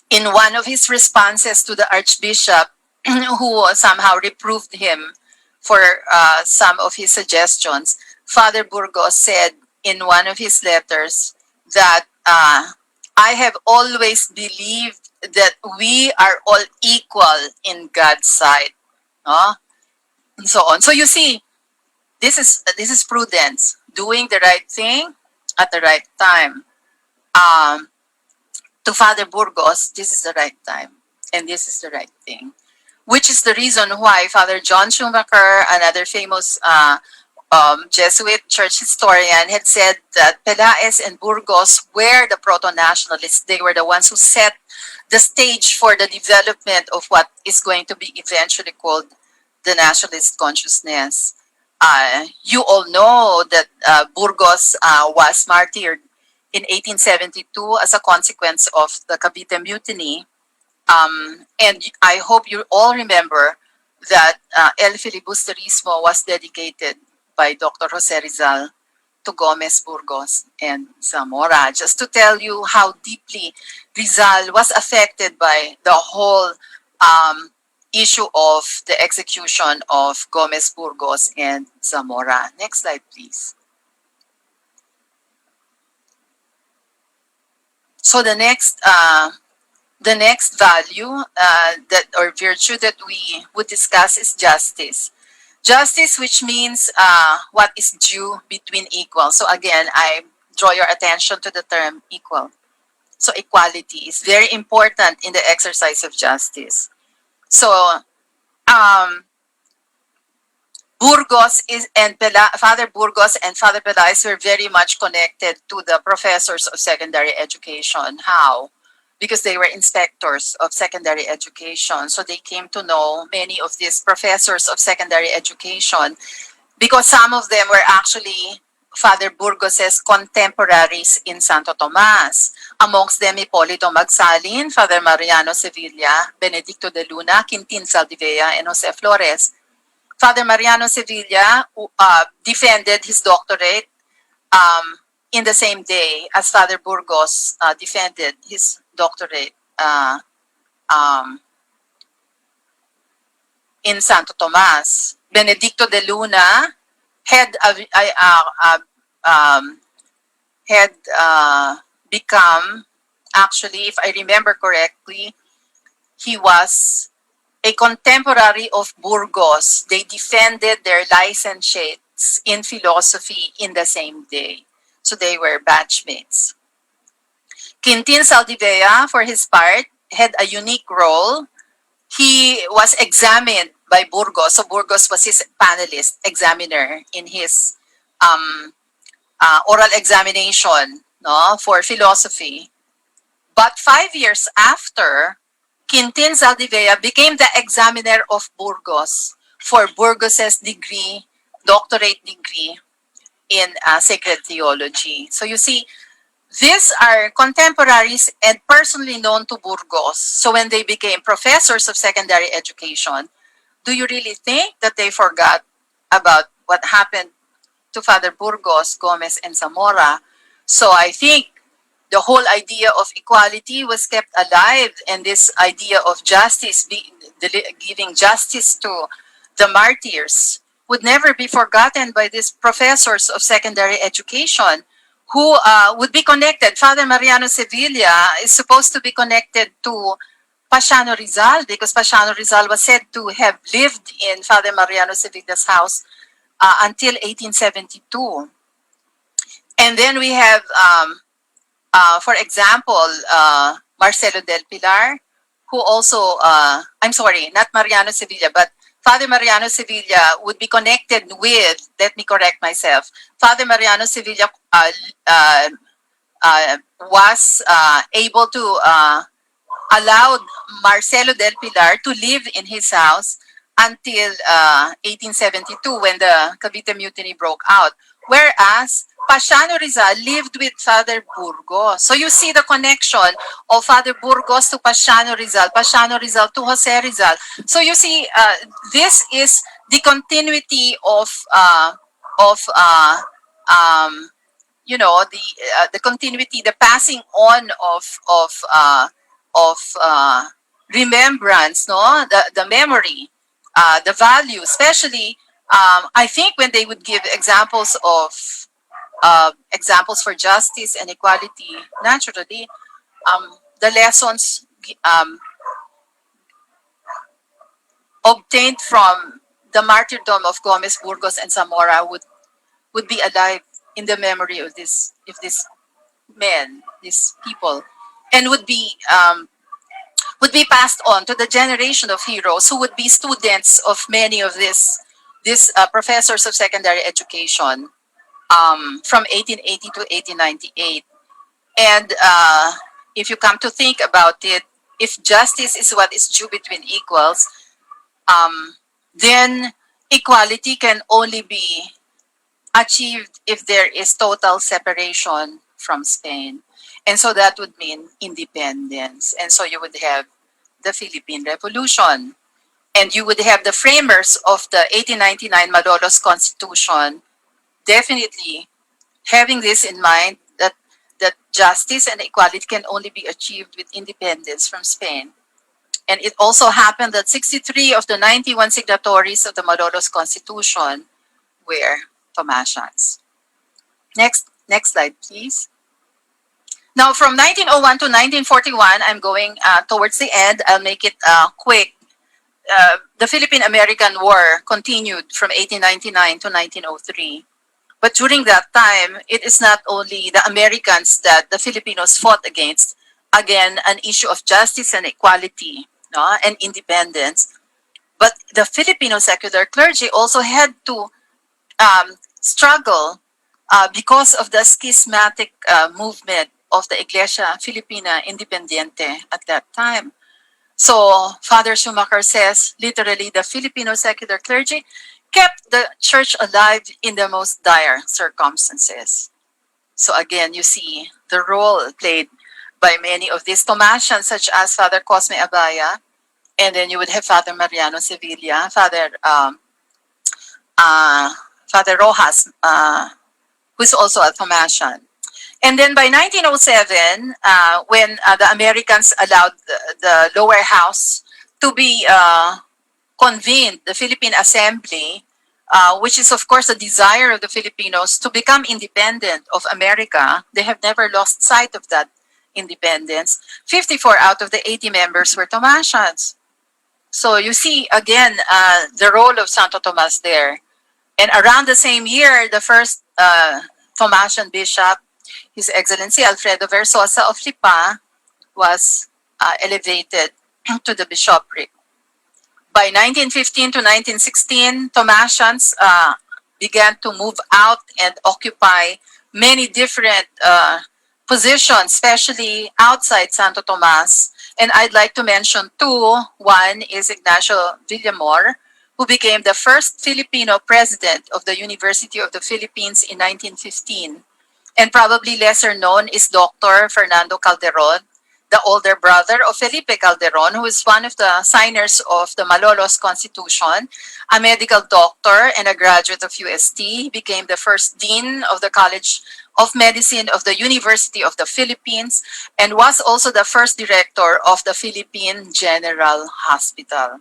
In one of his responses to the Archbishop, who somehow reproved him for some of his suggestions, Father Burgos said in one of his letters that I have always believed that we are all equal in God's sight, no? And so on. So you see, this is prudence, doing the right thing at the right time. To Father Burgos, this is the right time, and this is the right thing, which is the reason why Father John Schumacher, another famous Jesuit church historian, had said that Pelaez and Burgos were the proto-nationalists. They were the ones who set the stage for the development of what is going to be eventually called the nationalist consciousness. You all know that Burgos was martyred in 1872 as a consequence of the Cavite Mutiny. And I hope you all remember that El Filibusterismo was dedicated by Dr. Jose Rizal to Gomez Burgos and Zamora, just to tell you how deeply Rizal was affected by the whole issue of the execution of Gomez Burgos and Zamora. Next slide, please. So the next value that or virtue that we would discuss is justice. Justice, which means what is due between equal. So again, I draw your attention to the term equal. So equality is very important in the exercise of justice. So Father Burgos and Father Pelaez were very much connected to the professors of secondary education. How? Because they were inspectors of secondary education. So they came to know many of these professors of secondary education because some of them were actually Father Burgos's contemporaries in Santo Tomas. Amongst them, Hipolito Magsalin, Father Mariano Sevilla, Benedicto de Luna, Quintin Saldivea, and Jose Flores. Father Mariano Sevilla defended his doctorate in the same day as Father Burgos defended his doctorate in Santo Tomas. Benedicto de Luna had become, actually, if I remember correctly, he was a contemporary of Burgos. They defended their licentiates in philosophy in the same day. So they were batchmates. Quintin Saldivea, for his part, had a unique role. He was examined by Burgos. So Burgos was his panelist, examiner in his um, oral examination, no, for philosophy. But 5 years after, Quintin Zaldivia became the examiner of Burgos for Burgos's degree, doctorate degree in sacred theology. So you see, these are contemporaries and personally known to Burgos. So when they became professors of secondary education, do you really think that they forgot about what happened to Father Burgos, Gomez, and Zamora? So I think the whole idea of equality was kept alive, and this idea of justice, giving justice to the martyrs, would never be forgotten by these professors of secondary education who would be connected. Father Mariano Sevilla is supposed to be connected to Pasiano Rizal because Pasiano Rizal was said to have lived in Father Mariano Sevilla's house until 1872. And then we have for example, Marcelo del Pilar, who also, I'm sorry, not Mariano Sevilla, but Father Mariano Sevilla would be connected with, let me correct myself, Father Mariano Sevilla was able to allowed Marcelo del Pilar to live in his house until 1872 when the Cavite Mutiny broke out. Whereas Pasiano Rizal lived with Father Burgos. So you see the connection of Father Burgos to Pasiano Rizal to Jose Rizal. So you see, this is the continuity of um, the continuity, the passing on of remembrance, no, the memory, the value, especially. I think when they would give examples of examples for justice and equality, naturally, the lessons obtained from the martyrdom of Gomez, Burgos, and Zamora would be alive in the memory of these men, these people, and would be passed on to the generation of heroes who would be students of many of these professors of secondary education from 1880 to 1898. And if you come to think about it, if justice is what is due between equals, then equality can only be achieved if there is total separation from Spain. And so that would mean independence. And so you would have the Philippine Revolution. And you would have the framers of the 1899 Malolos Constitution definitely having this in mind that justice and equality can only be achieved with independence from Spain. And it also happened that 63 of the 91 signatories of the Malolos Constitution were Tomasians. Next slide, please. Now, from 1901 to 1941, I'm going towards the end. I'll make it quick. The Philippine-American War continued from 1899 to 1903. But during that time, it is not only the Americans that the Filipinos fought against, again, an issue of justice and equality, no, and independence. But the Filipino secular clergy also had to struggle because of the schismatic movement of the Iglesia Filipina Independiente at that time. So Father Schumacher says, literally, the Filipino secular clergy kept the church alive in the most dire circumstances. So again, you see the role played by many of these Tomasians, such as Father Cosme Abaya, and then you would have Father Mariano Sevilla, Father Rojas, who is also a Tomasian. And then by 1907, when the Americans allowed the lower house to be convened, the Philippine Assembly, which is of course a desire of the Filipinos to become independent of America, they have never lost sight of that independence. 54 out of the 80 members were Tomasians. So you see again the role of Santo Tomas there. And around the same year, the first Tomasian bishop, His Excellency Alfredo Versosa of Lipa, was elevated to the bishopric. By 1915 to 1916, Tomasians began to move out and occupy many different positions, especially outside Santo Tomas. And I'd like to mention two. One is Ignacio Villamor, who became the first Filipino president of the University of the Philippines in 1915. And probably lesser known is Dr. Fernando Calderon, the older brother of Felipe Calderon, who is one of the signers of the Malolos Constitution, a medical doctor and a graduate of UST, became the first dean of the College of Medicine of the University of the Philippines, and was also the first director of the Philippine General Hospital.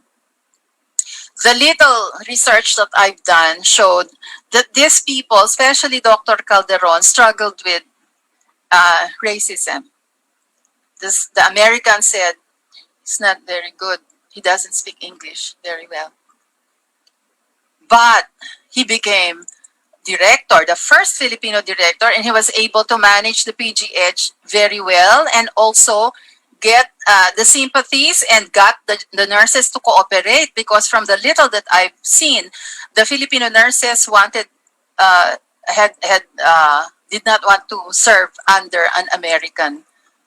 The little research that I've done showed that these people, especially Dr. Calderon, struggled with racism. The American said, "It's not very good. He doesn't speak English very well." But he became director, the first Filipino director, and he was able to manage the PGH very well and also get the sympathies and got the nurses to cooperate, because from the little that I've seen, the Filipino nurses wanted did not want to serve under an American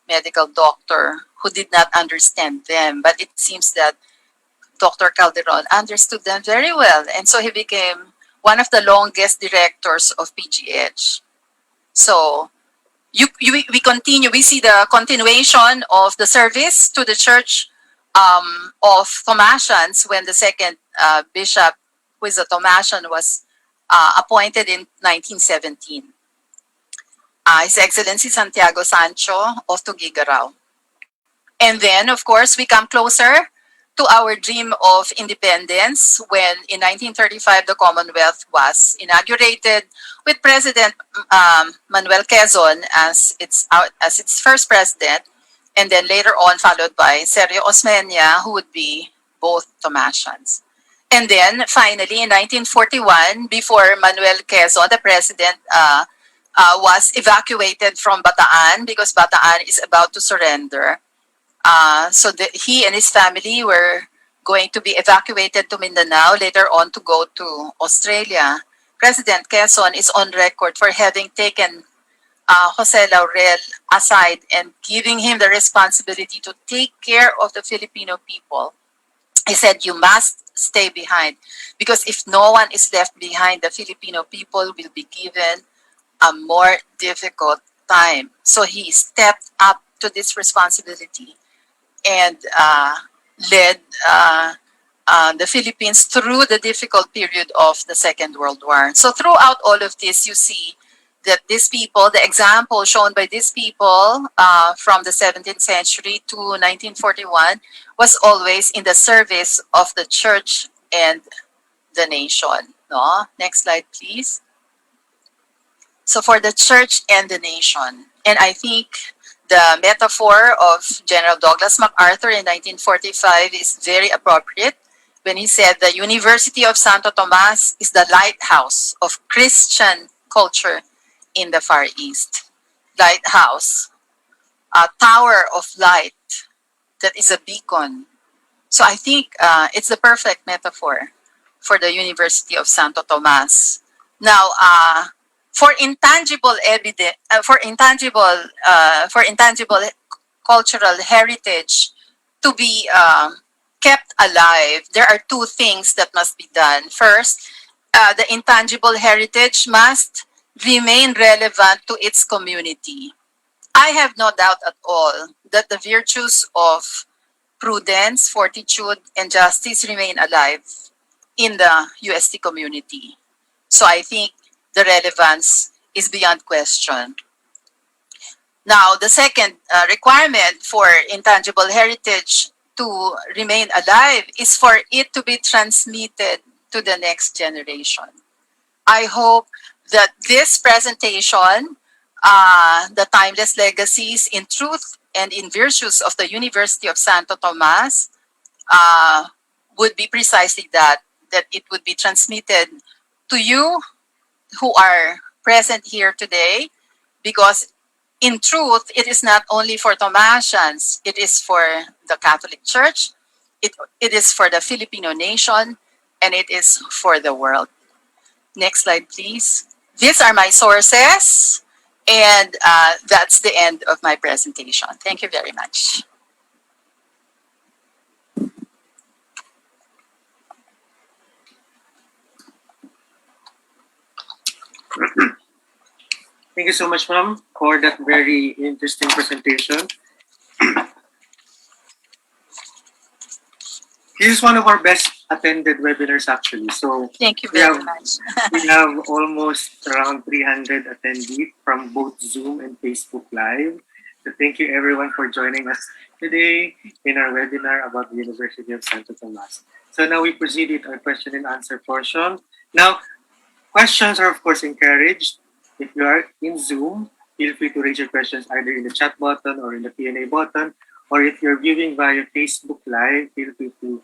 medical doctor who did not understand them. But it seems that Dr. Calderon understood them very well, and so he became one of the longest directors of PGH. So we continue. We see the continuation of the service to the Church of Thomasians when the second bishop, who is a Thomasian, was appointed in 1917. His Excellency Santiago Sancho of Tuguegarao. And then, of course, we come closer to our dream of independence when in 1935 the Commonwealth was inaugurated with President Manuel Quezon as its first president, and then later on followed by Sergio Osmeña, who would be both Thomasians. And then finally in 1941, before Manuel Quezon, the president, was evacuated from Bataan because Bataan is about to surrender. So he and his family were going to be evacuated to Mindanao, later on to go to Australia. President Quezon is on record for having taken Jose Laurel aside and giving him the responsibility to take care of the Filipino people. He said, "You must stay behind, because if no one is left behind, the Filipino people will be given a more difficult time." So he stepped up to this responsibility and led the Philippines through the difficult period of the Second World War. So throughout all of this, you see that these people, the example shown by these people from the 17th century to 1941, was always in the service of the church and the nation. No? Next slide, please. So for the church and the nation, and I think the metaphor of General Douglas MacArthur in 1945 is very appropriate when he said the University of Santo Tomas is the lighthouse of Christian culture in the Far East. Lighthouse, a tower of light that is a beacon. So I think it's the perfect metaphor for the University of Santo Tomas. Now, for intangible evidence, for intangible cultural heritage to be kept alive, there are two things that must be done. First, the intangible heritage must remain relevant to its community. I have no doubt at all that the virtues of prudence, fortitude, and justice remain alive in the UST community. So I think the relevance is beyond question. Now, the second requirement for intangible heritage to remain alive is for it to be transmitted to the next generation. I hope that this presentation, the Timeless Legacies in Truth and in Virtues of the University of Santo Tomas, would be precisely that it would be transmitted to you who are present here today, because in truth, it is not only for Thomasians, it is for the Catholic Church, it is for the Filipino nation, and it is for the world. Next slide, please. These are my sources, and that's the end of my presentation. Thank you very much. Thank you so much, ma'am, for that very interesting presentation. This is one of our best attended webinars, actually. So Thank you we very have much. we have almost around 300 attendees from both Zoom and Facebook Live. So thank you everyone for joining us today in our webinar about the University of Santo Tomas. So now we proceed with our question and answer portion. Now, questions are of course encouraged. If you are in Zoom, feel free to raise your questions either in the chat button or in the Q&A button. Or if you're viewing via Facebook Live, feel free to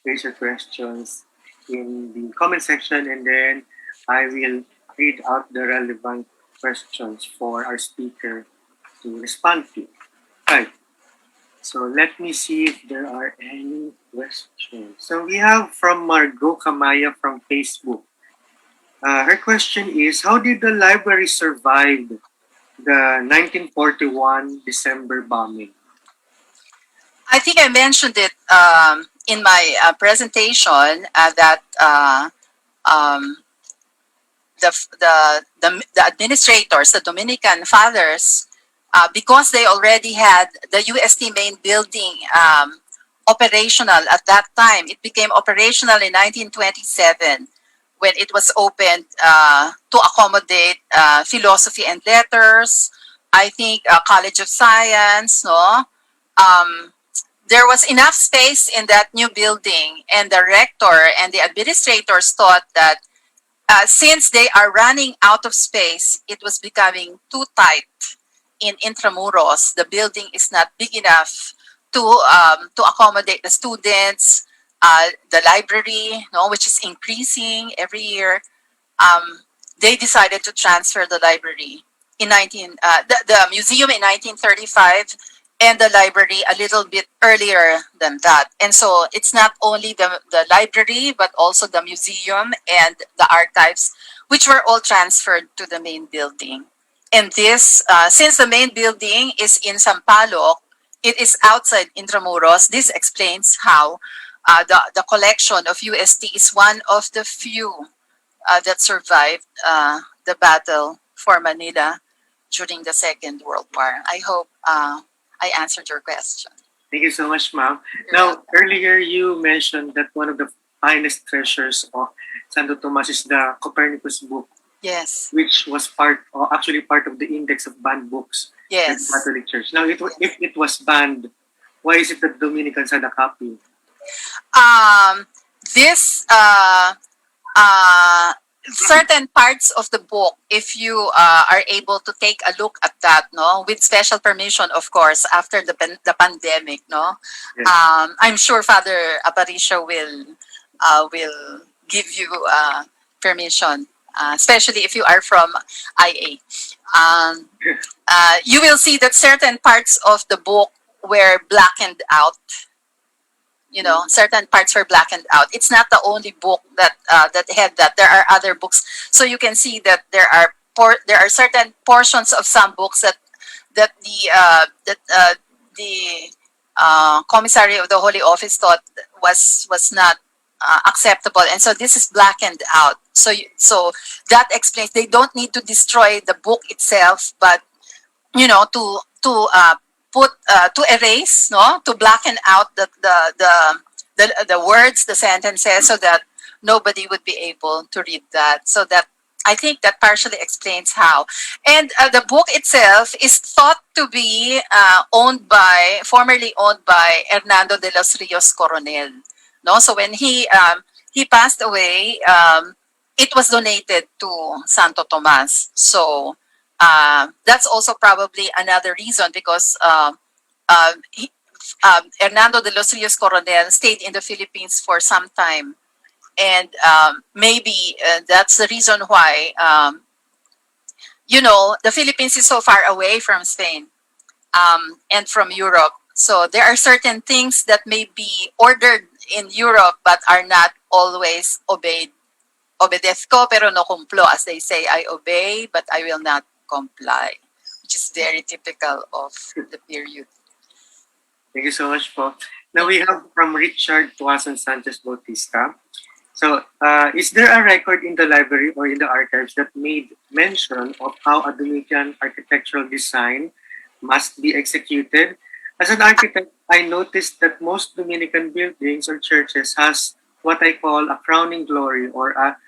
raise your questions in the comment section, and then I will read out the relevant questions for our speaker to respond to. Right. So let me see if there are any questions. So we have from Margot Kamaya from Facebook. Her question is, how did the library survive the 1941 December bombing? I think I mentioned it in my presentation that um, the administrators, the Dominican fathers, because they already had the UST main building operational at that time. It became operational in 1927 when it was opened to accommodate philosophy and letters. I think College of Science, no. There was enough space in that new building, and the rector and the administrators thought that since they are running out of space, it was becoming too tight in Intramuros. The building is not big enough to accommodate the students, the library, no, which is increasing every year. They decided to transfer the library in the museum in 1935, and the library a little bit earlier than that. And so it's not only the library, but also the museum and the archives, which were all transferred to the main building. And this, since the main building is in Sampaloc, it is outside Intramuros. This explains how the collection of UST is one of the few that survived the battle for Manila during the Second World War. I hope I answered your question. Thank you so much, ma'am. Now, earlier you mentioned that one of the finest treasures of Santo Tomas is the Copernicus book. Yes. Which was actually part of the index of banned books in the Catholic Church. Now, if it was banned, why is it that Dominicans had a copy? This certain parts of the book, if you are able to take a look at that, no, with special permission, of course, after the pandemic, no, yes. I'm sure Father Aparicio will give you permission, especially if you are from IA. You will see that certain parts of the book were blackened out. You know, certain parts were blackened out. It's not the only book that that had that. There are other books, so you can see that there are certain portions of some books that the commissary of the Holy Office thought was not acceptable, and so this is blackened out. So that explains they don't need to destroy the book itself, but you know, to put to erase, no, to blacken out the words, the sentences, so that nobody would be able to read that. So that I think that partially explains how. And the book itself is thought to be formerly owned by Hernando de los Rios Coronel. No, so when he passed away, it was donated to Santo Tomas. So that's also probably another reason, because Hernando de los Rios Coronel stayed in the Philippines for some time, and maybe that's the reason why you know, the Philippines is so far away from Spain and from Europe. So there are certain things that may be ordered in Europe but are not always obeyed obedezco pero no cumplo. As they say, I obey but I will not comply, which is very typical of the period. Thank you so much, po. Now we have from Richard Tuason Sanchez Bautista. So, is there a record in the library or in the archives that made mention of how a Dominican architectural design must be executed? As an architect, I noticed that most Dominican buildings or churches has what I call a crowning glory or a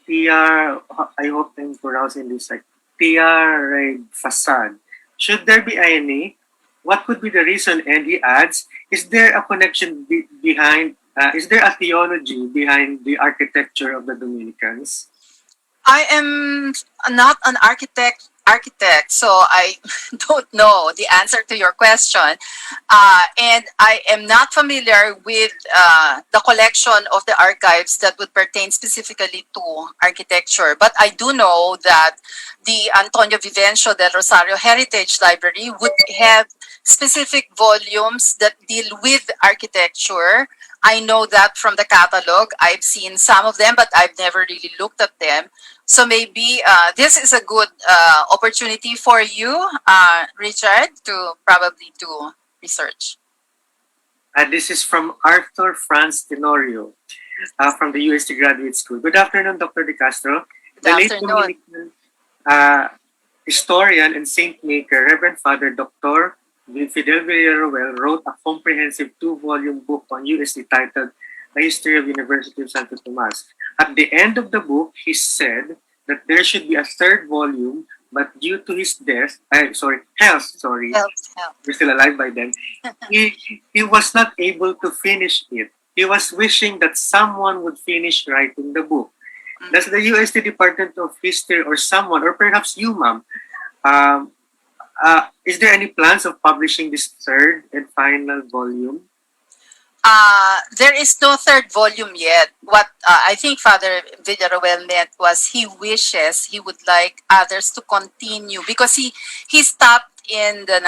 tiara. I hope I'm pronouncing this like tiara facade. Should there be any? What could be the reason? And he adds, is there a connection behind? Is there a theology behind the architecture of the Dominicans? I am not an architect, so I don't know the answer to your question. And I am not familiar with the collection of the archives that would pertain specifically to architecture. But I do know that the Antonio Vivencio del Rosario Heritage Library would have specific volumes that deal with architecture. I know that from the catalog. I've seen some of them, but I've never really looked at them. So maybe this is a good opportunity for you, Richard, to probably do research. This is from Arthur Franz Tenorio from the UST Graduate School. Good afternoon, Dr. De Castro. Good afternoon. Dominican historian and saint maker, Reverend Father Dr. Fidel Villaruel wrote a comprehensive 2-volume book on UST titled The History of University of Santo Tomas. At the end of the book, he said that there should be a 3rd volume, but due to his health, we're still alive by then, he was not able to finish it. He was wishing that someone would finish writing the book. Does the UST Department of History or someone, or perhaps you, ma'am, is there any plans of publishing this 3rd and final volume? There is no 3rd volume yet. What I think Father Villaruel meant was he wishes he would like others to continue because he stopped in the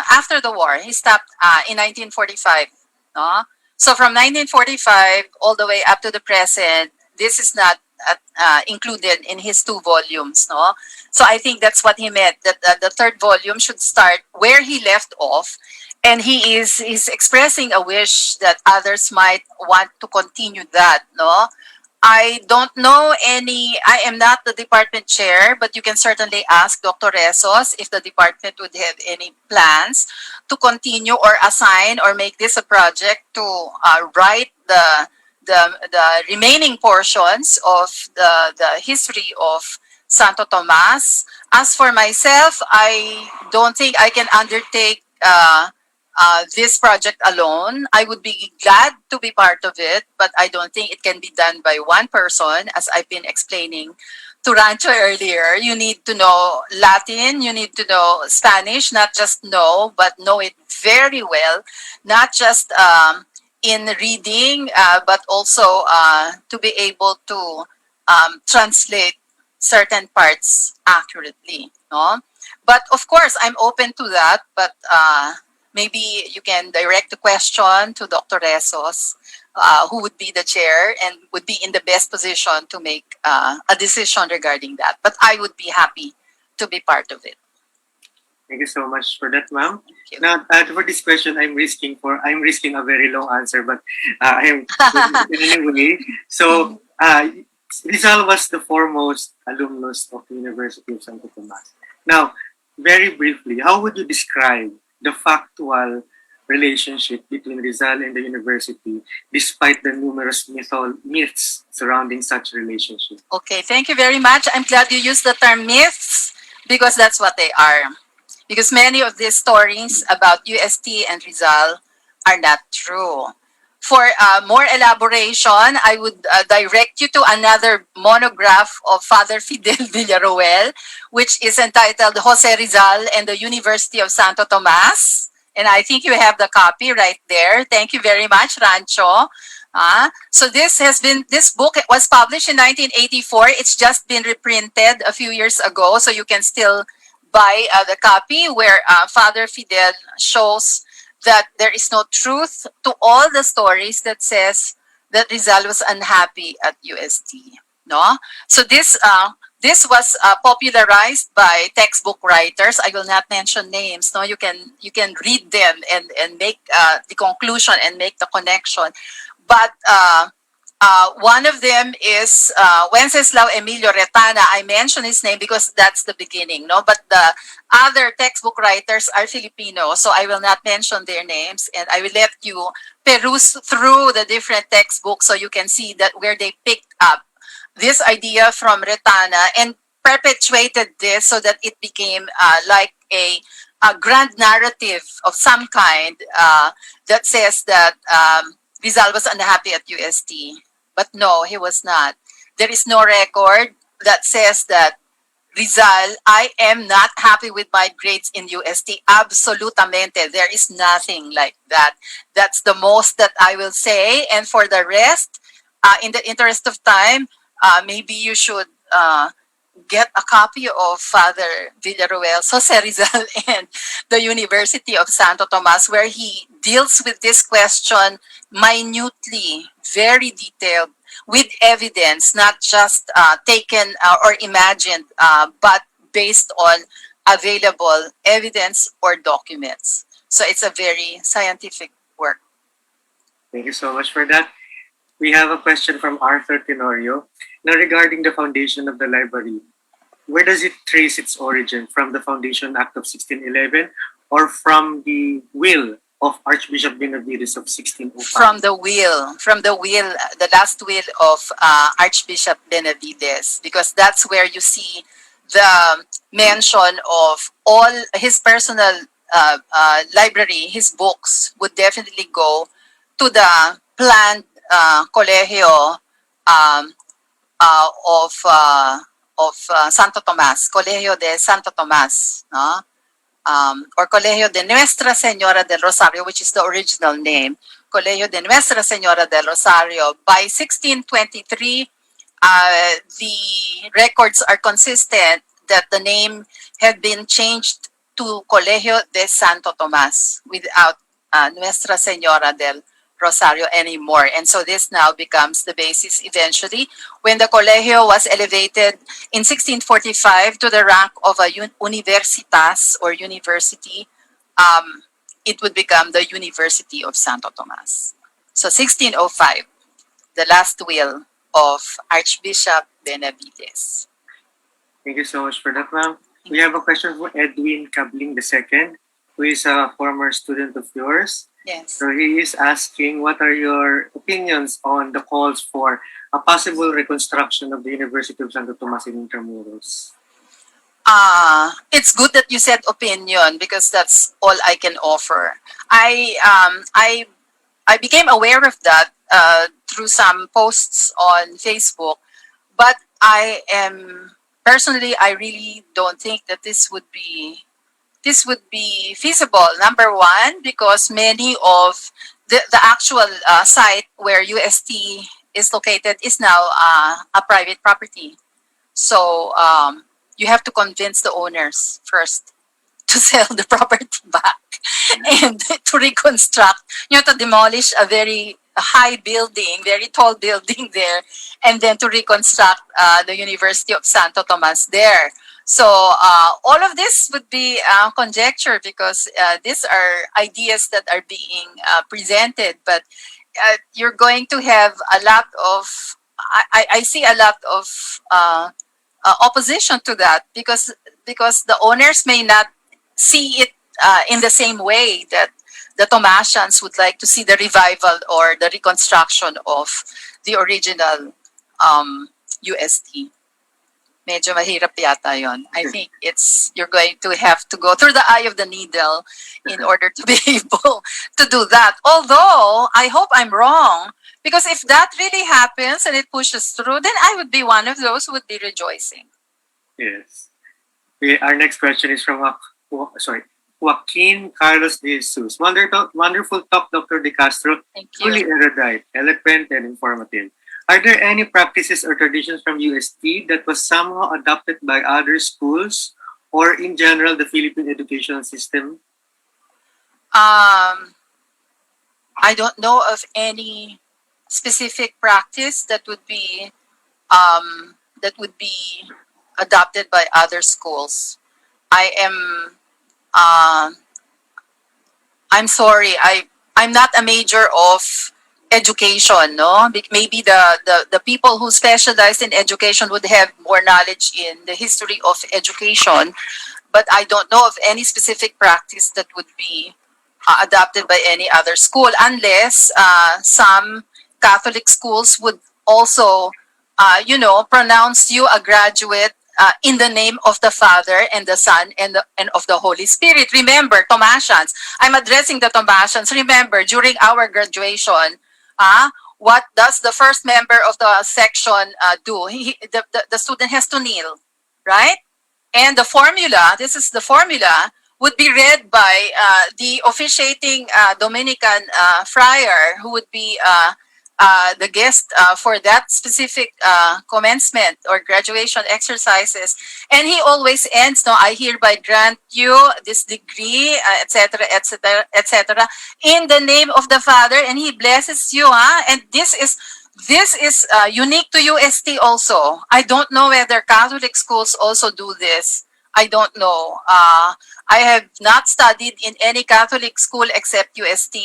after the war. He stopped in 1945. No? So from 1945 all the way up to the present, this is not included in his 2 volumes. No? So I think that's what he meant, that the 3rd volume should start where he left off. And he is expressing a wish that others might want to continue that, no? I don't know I am not the department chair, but you can certainly ask Dr. Resos if the department would have any plans to continue or assign or make this a project to write the remaining portions of the history of Santo Tomas. As for myself, I don't think I can undertake this project alone. I would be glad to be part of it, but I don't think it can be done by one person. As I've been explaining to Rancho earlier, you need to know Latin, you need to know Spanish, not just know, but know it very well, not just in reading, but also to be able to translate certain parts accurately. No? But of course, I'm open to that, but maybe you can direct the question to Dr. Resos, who would be the chair and would be in the best position to make a decision regarding that. But I would be happy to be part of it. Thank you so much for that, ma'am. Now, for this question, I'm risking a very long answer, but I'm anyway. So, Rizal was the foremost alumnus of the University of Santo Tomas. Now, very briefly, how would you describe the factual relationship between Rizal and the university, despite the numerous myths surrounding such relationship? Okay, thank you very much. I'm glad you used the term myths because that's what they are. Because many of these stories about UST and Rizal are not true. For more elaboration, I would direct you to another monograph of Father Fidel Villaruel, which is entitled Jose Rizal and the University of Santo Tomas. And I think you have the copy right there. Thank you very much, Rancho. So this book was published in 1984. It's just been reprinted a few years ago, so you can still buy the copy where Father Fidel shows that there is no truth to all the stories that says that Rizal was unhappy at UST. No? So this was popularized by textbook writers. I will not mention names. No, you can read them and make the conclusion and make the connection. But one of them is Wenceslao Emilio Retana. I mention his name because that's the beginning, no? But the other textbook writers are Filipino, so I will not mention their names, and I will let you peruse through the different textbooks so you can see that where they picked up this idea from Retana and perpetuated this so that it became like a grand narrative of some kind that says that Rizal was unhappy at UST. But no, he was not. There is no record that says that Rizal, I am not happy with my grades in UST. Absolutamente. There is nothing like that. That's the most that I will say. And for the rest, in the interest of time, maybe you should get a copy of Father Villaruel's Jose Rizal and the University of Santo Tomas, where he deals with this question minutely, very detailed, with evidence, not just taken or imagined, but based on available evidence or documents. So it's a very scientific work. Thank you so much for that. We have a question from Arthur Tenorio. Now, regarding the foundation of the library, where does it trace its origin? From the Foundation Act of 1611 or from the will of Archbishop Benevidez of 1605? From the will, the last will of Archbishop Benevidez, because that's where you see the mention of all his personal library, his books would definitely go to the planned colegio um, of Santo Tomas, Colegio de Santo Tomas, no? Or Colegio de Nuestra Señora del Rosario, which is the original name, Colegio de Nuestra Señora del Rosario. By 1623, the records are consistent that the name had been changed to Colegio de Santo Tomas without Nuestra Señora del Rosario anymore. And so this now becomes the basis eventually. When the colegio was elevated in 1645 to the rank of a universitas or university, it would become the University of Santo Tomas. So 1605, the last will of Archbishop Benevidez. Thank you so much for that, ma'am. We have a question from Edwin Cabling II, who is a former student of yours. Yes. So he is asking, what are your opinions on the calls for a possible reconstruction of the University of Santo Tomas in Intramuros? It's good that you said opinion because that's all I can offer. I became aware of that through some posts on Facebook, but I really don't think that this would be feasible. Number one, because many of the actual site where UST is located is now a private property. So you have to convince the owners first to sell the property back and to reconstruct, to demolish a very high building, very tall building there, and then to reconstruct the University of Santo Tomas there. So all of this would be conjecture because these are ideas that are being presented, but you're going to have a lot of, I see a lot of opposition to that because the owners may not see it in the same way that the Tomasians would like to see the revival or the reconstruction of the original UST. Medyo mahirap yata yon. I think you're going to have to go through the eye of the needle in order to be able to do that. Although, I hope I'm wrong, because if that really happens and it pushes through, then I would be one of those who would be rejoicing. Yes. Our next question is from Joaquin Carlos de Jesus. Wonderful talk, Dr. De Castro. Thank you. Truly erudite, eloquent, and informative. Are there any practices or traditions from UST that was somehow adopted by other schools or in general the Philippine educational system? I don't know of any specific practice that would be that would be adopted by other schools. I am uh, I'm sorry. I'm not a major of education, no? Maybe the people who specialize in education would have more knowledge in the history of education, but I don't know of any specific practice that would be adopted by any other school unless some Catholic schools would also, pronounce you a graduate in the name of the Father and the Son and of the Holy Spirit. Remember, Tomasians, I'm addressing the Tomasians. Remember, during our graduation, what does the first member of the section do? The student has to kneel, right? And the formula, this is the formula, would be read by the officiating Dominican friar who would be the guest for that specific commencement or graduation exercises. And he always ends, no, I hereby grant you this degree, etc., etc., etc., in the name of the Father, and he blesses you. And this is unique to UST also. I don't know whether Catholic schools also do this. I don't know. I have not studied in any Catholic school except UST,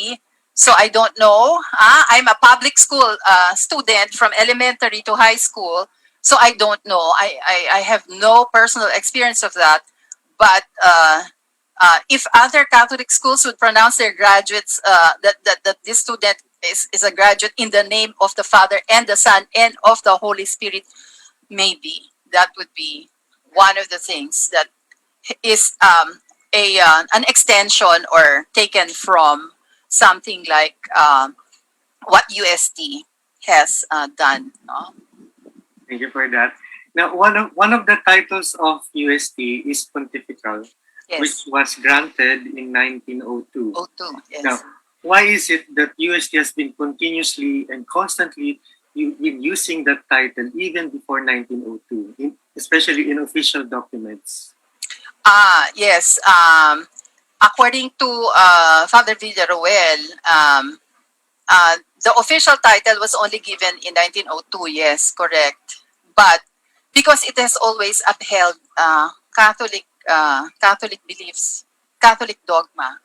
so I don't know. I'm a public school student from elementary to high school, so I don't know. I have no personal experience of that. But if other Catholic schools would pronounce their graduates that this student is a graduate in the name of the Father and the Son and of the Holy Spirit, maybe that would be one of the things that is an extension or taken from something like what UST has done. No? Thank you for that. Now, one of the titles of UST is pontifical, which Yes. was granted in 1902. O2, yes. Now, why is it that UST has been continuously and constantly been using that title even before 1902, especially in official documents? Yes. According to Father Villaruel, the official title was only given in 1902. Yes, correct. But because it has always upheld Catholic beliefs, Catholic dogma,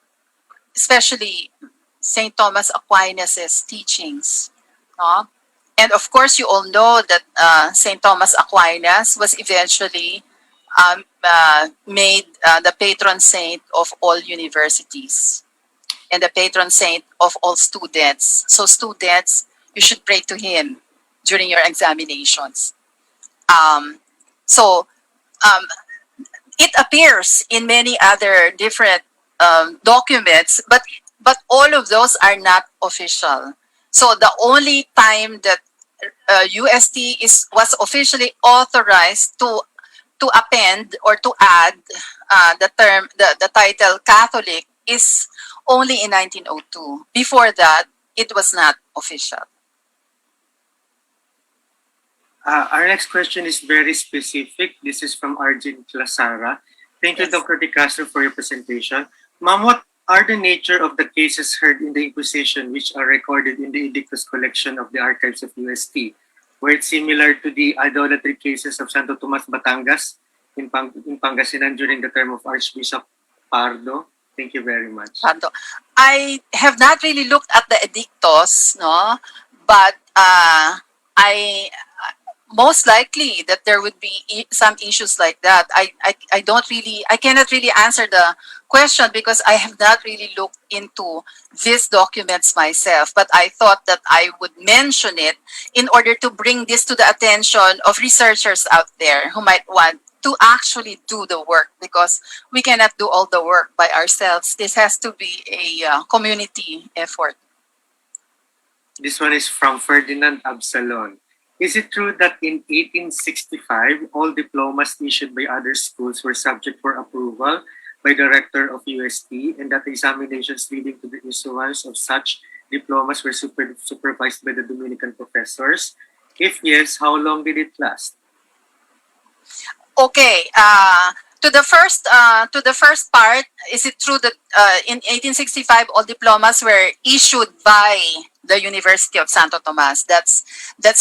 especially Saint Thomas Aquinas's teachings. No? And of course, you all know that Saint Thomas Aquinas was eventually made the patron saint of all universities and the patron saint of all students. So, students, you should pray to him during your examinations. Um, so, um, it appears in many other different documents, but all of those are not official. So the only time that UST was officially authorized to append or to add the title Catholic is only in 1902. Before that, it was not official. Our next question is very specific. This is from Arjun Clasara. Thank you, Yes. Dr. De Castro, for your presentation. Ma'am, what are the nature of the cases heard in the Inquisition which are recorded in the Edictus collection of the archives of UST? Were it similar to the idolatry cases of Santo Tomas Batangas in Pangasinan during the term of Archbishop Pardo? Thank you very much. Santo. I have not really looked at the edictos, no, but I most likely that there would be some issues like that. I cannot really answer the question because I have not really looked into these documents myself, but I thought that I would mention it in order to bring this to the attention of researchers out there who might want to actually do the work, because we cannot do all the work by ourselves. This has to be a community effort. This one is from Ferdinand Absalon. Is it true that in 1865, all diplomas issued by other schools were subject for approval by the rector of UST, and that the examinations leading to the issuance of such diplomas were supervised by the Dominican professors? If yes, how long did it last? Okay. To the first part, is it true that in 1865 all diplomas were issued by the University of Santo Tomas. That's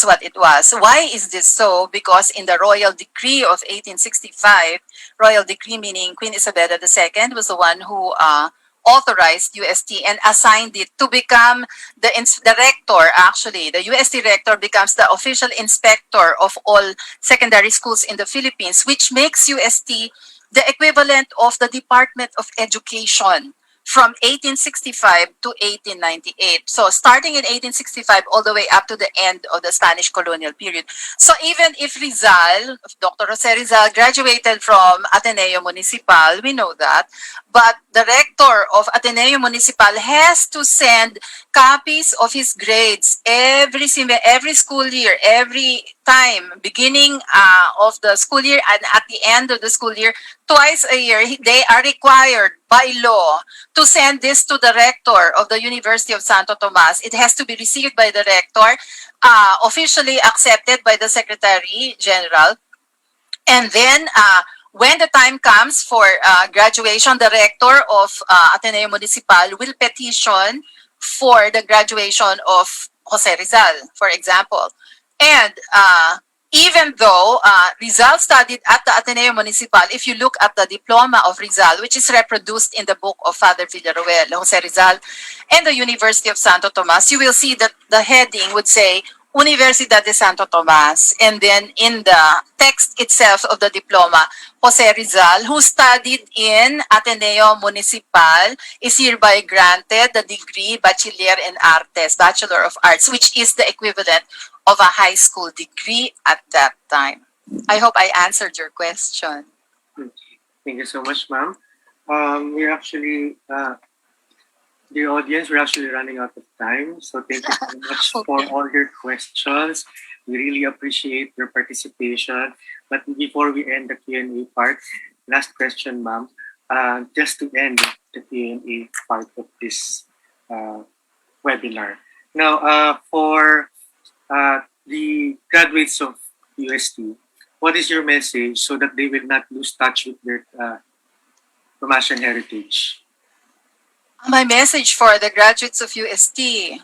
what it was. Why is this so? Because in the Royal Decree of 1865, Royal Decree meaning Queen Isabella II was the one who authorized UST and assigned it to become the rector. Actually, the UST rector becomes the official inspector of all secondary schools in the Philippines, which makes UST the equivalent of the Department of Education from 1865 to 1898. So starting in 1865 all the way up to the end of the Spanish colonial period. So even if Rizal, Dr. Jose Rizal graduated from Ateneo Municipal, we know that, but the rector of Ateneo Municipal has to send copies of his grades every school year, every time, beginning of the school year and at the end of the school year, twice a year. They are required by law to send this to the rector of the University of Santo Tomas. It has to be received by the rector, officially accepted by the Secretary General, and then when the time comes for graduation, the rector of Ateneo Municipal will petition for the graduation of Jose Rizal, for example. And even though Rizal studied at the Ateneo Municipal, if you look at the diploma of Rizal, which is reproduced in the book of Father Villaruel, Jose Rizal, and the University of Santo Tomas, you will see that the heading would say Universidad de Santo Tomas. And then in the text itself of the diploma, Jose Rizal, who studied in Ateneo Municipal, is hereby granted the degree Bachiller en Artes, Bachelor of Arts, which is the equivalent of a high school degree at that time. I hope I answered your question. Thank you so much, ma'am. We're actually, the audience, we're actually running out of time. So thank you so much for all your questions. We really appreciate your participation. But before we end the Q&A part, last question, ma'am. Just to end the Q&A part of this webinar. Now, for the graduates of UST, what is your message so that they will not lose touch with their Tomasian heritage? My message for the graduates of UST,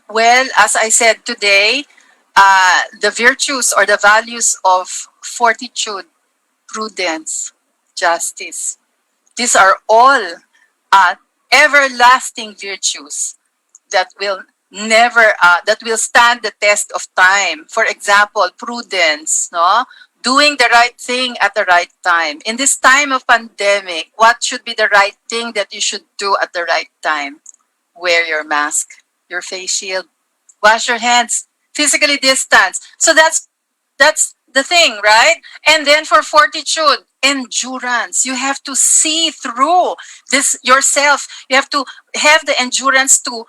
well, as I said today, the virtues or the values of fortitude, prudence, justice, these are all everlasting virtues that will never that will stand the test of time. For example, prudence, no, doing the right thing at the right time. In this time of pandemic, what should be the right thing that you should do at the right time? Wear your mask, your face shield, wash your hands, physically distance. So that's the thing, right? And then for fortitude, endurance. You have to see through this yourself. You have to have the endurance to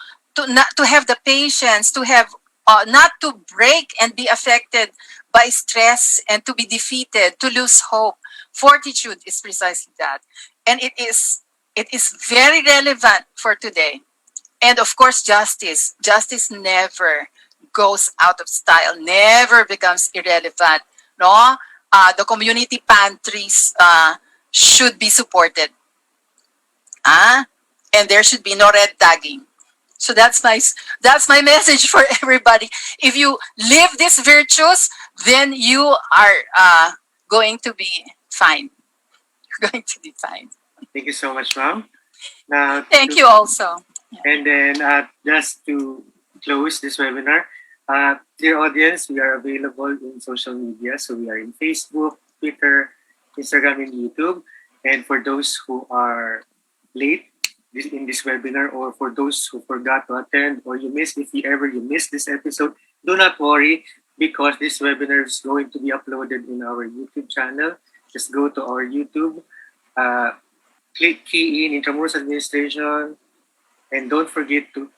not to have the patience to have not to break and be affected by stress and to be defeated, to lose hope. Fortitude is precisely that, and it is very relevant for today. And of course, justice. Justice never goes out of style, never becomes irrelevant. No, the community pantries should be supported. And there should be no red tagging. So that's my message for everybody. If you live these virtues, then you are going to be fine. You're going to be fine. Thank you so much, ma'am. Thank you also. And then just to close this webinar, dear audience, we are available in social media. So we are in Facebook, Twitter, Instagram, and YouTube. And for those who are late in this webinar, or for those who forgot to attend, or you missed, if you missed this episode, do not worry, because this webinar is going to be uploaded in our YouTube channel. Just go to our YouTube, key in Intramuros Administration, and don't forget to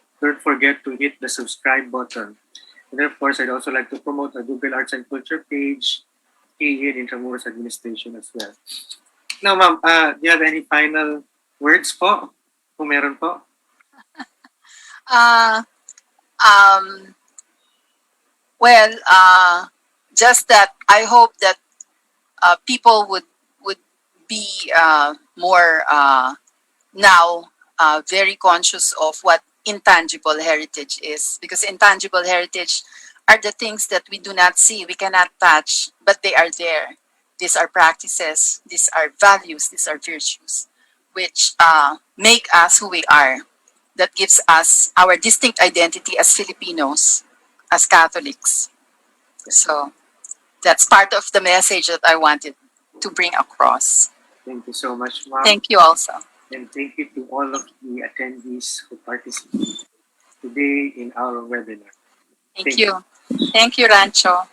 hit the subscribe button. And then, of course, I'd also like to promote the Google Arts and Culture page, key in Intramuros Administration as well. Now, ma'am, do you have any final words po? Kung meron po. Well, just that I hope that people would be more now very conscious of what intangible heritage is, because intangible heritage are the things that we do not see, we cannot touch, but they are there. These are practices, these are values, these are virtues, which make us who we are, that gives us our distinct identity as Filipinos, as Catholics. So that's part of the message that I wanted to bring across. Thank you so much, ma'am. Thank you also. And thank you to all of the attendees who participated today in our webinar. Thank you. Thank you, Rancho.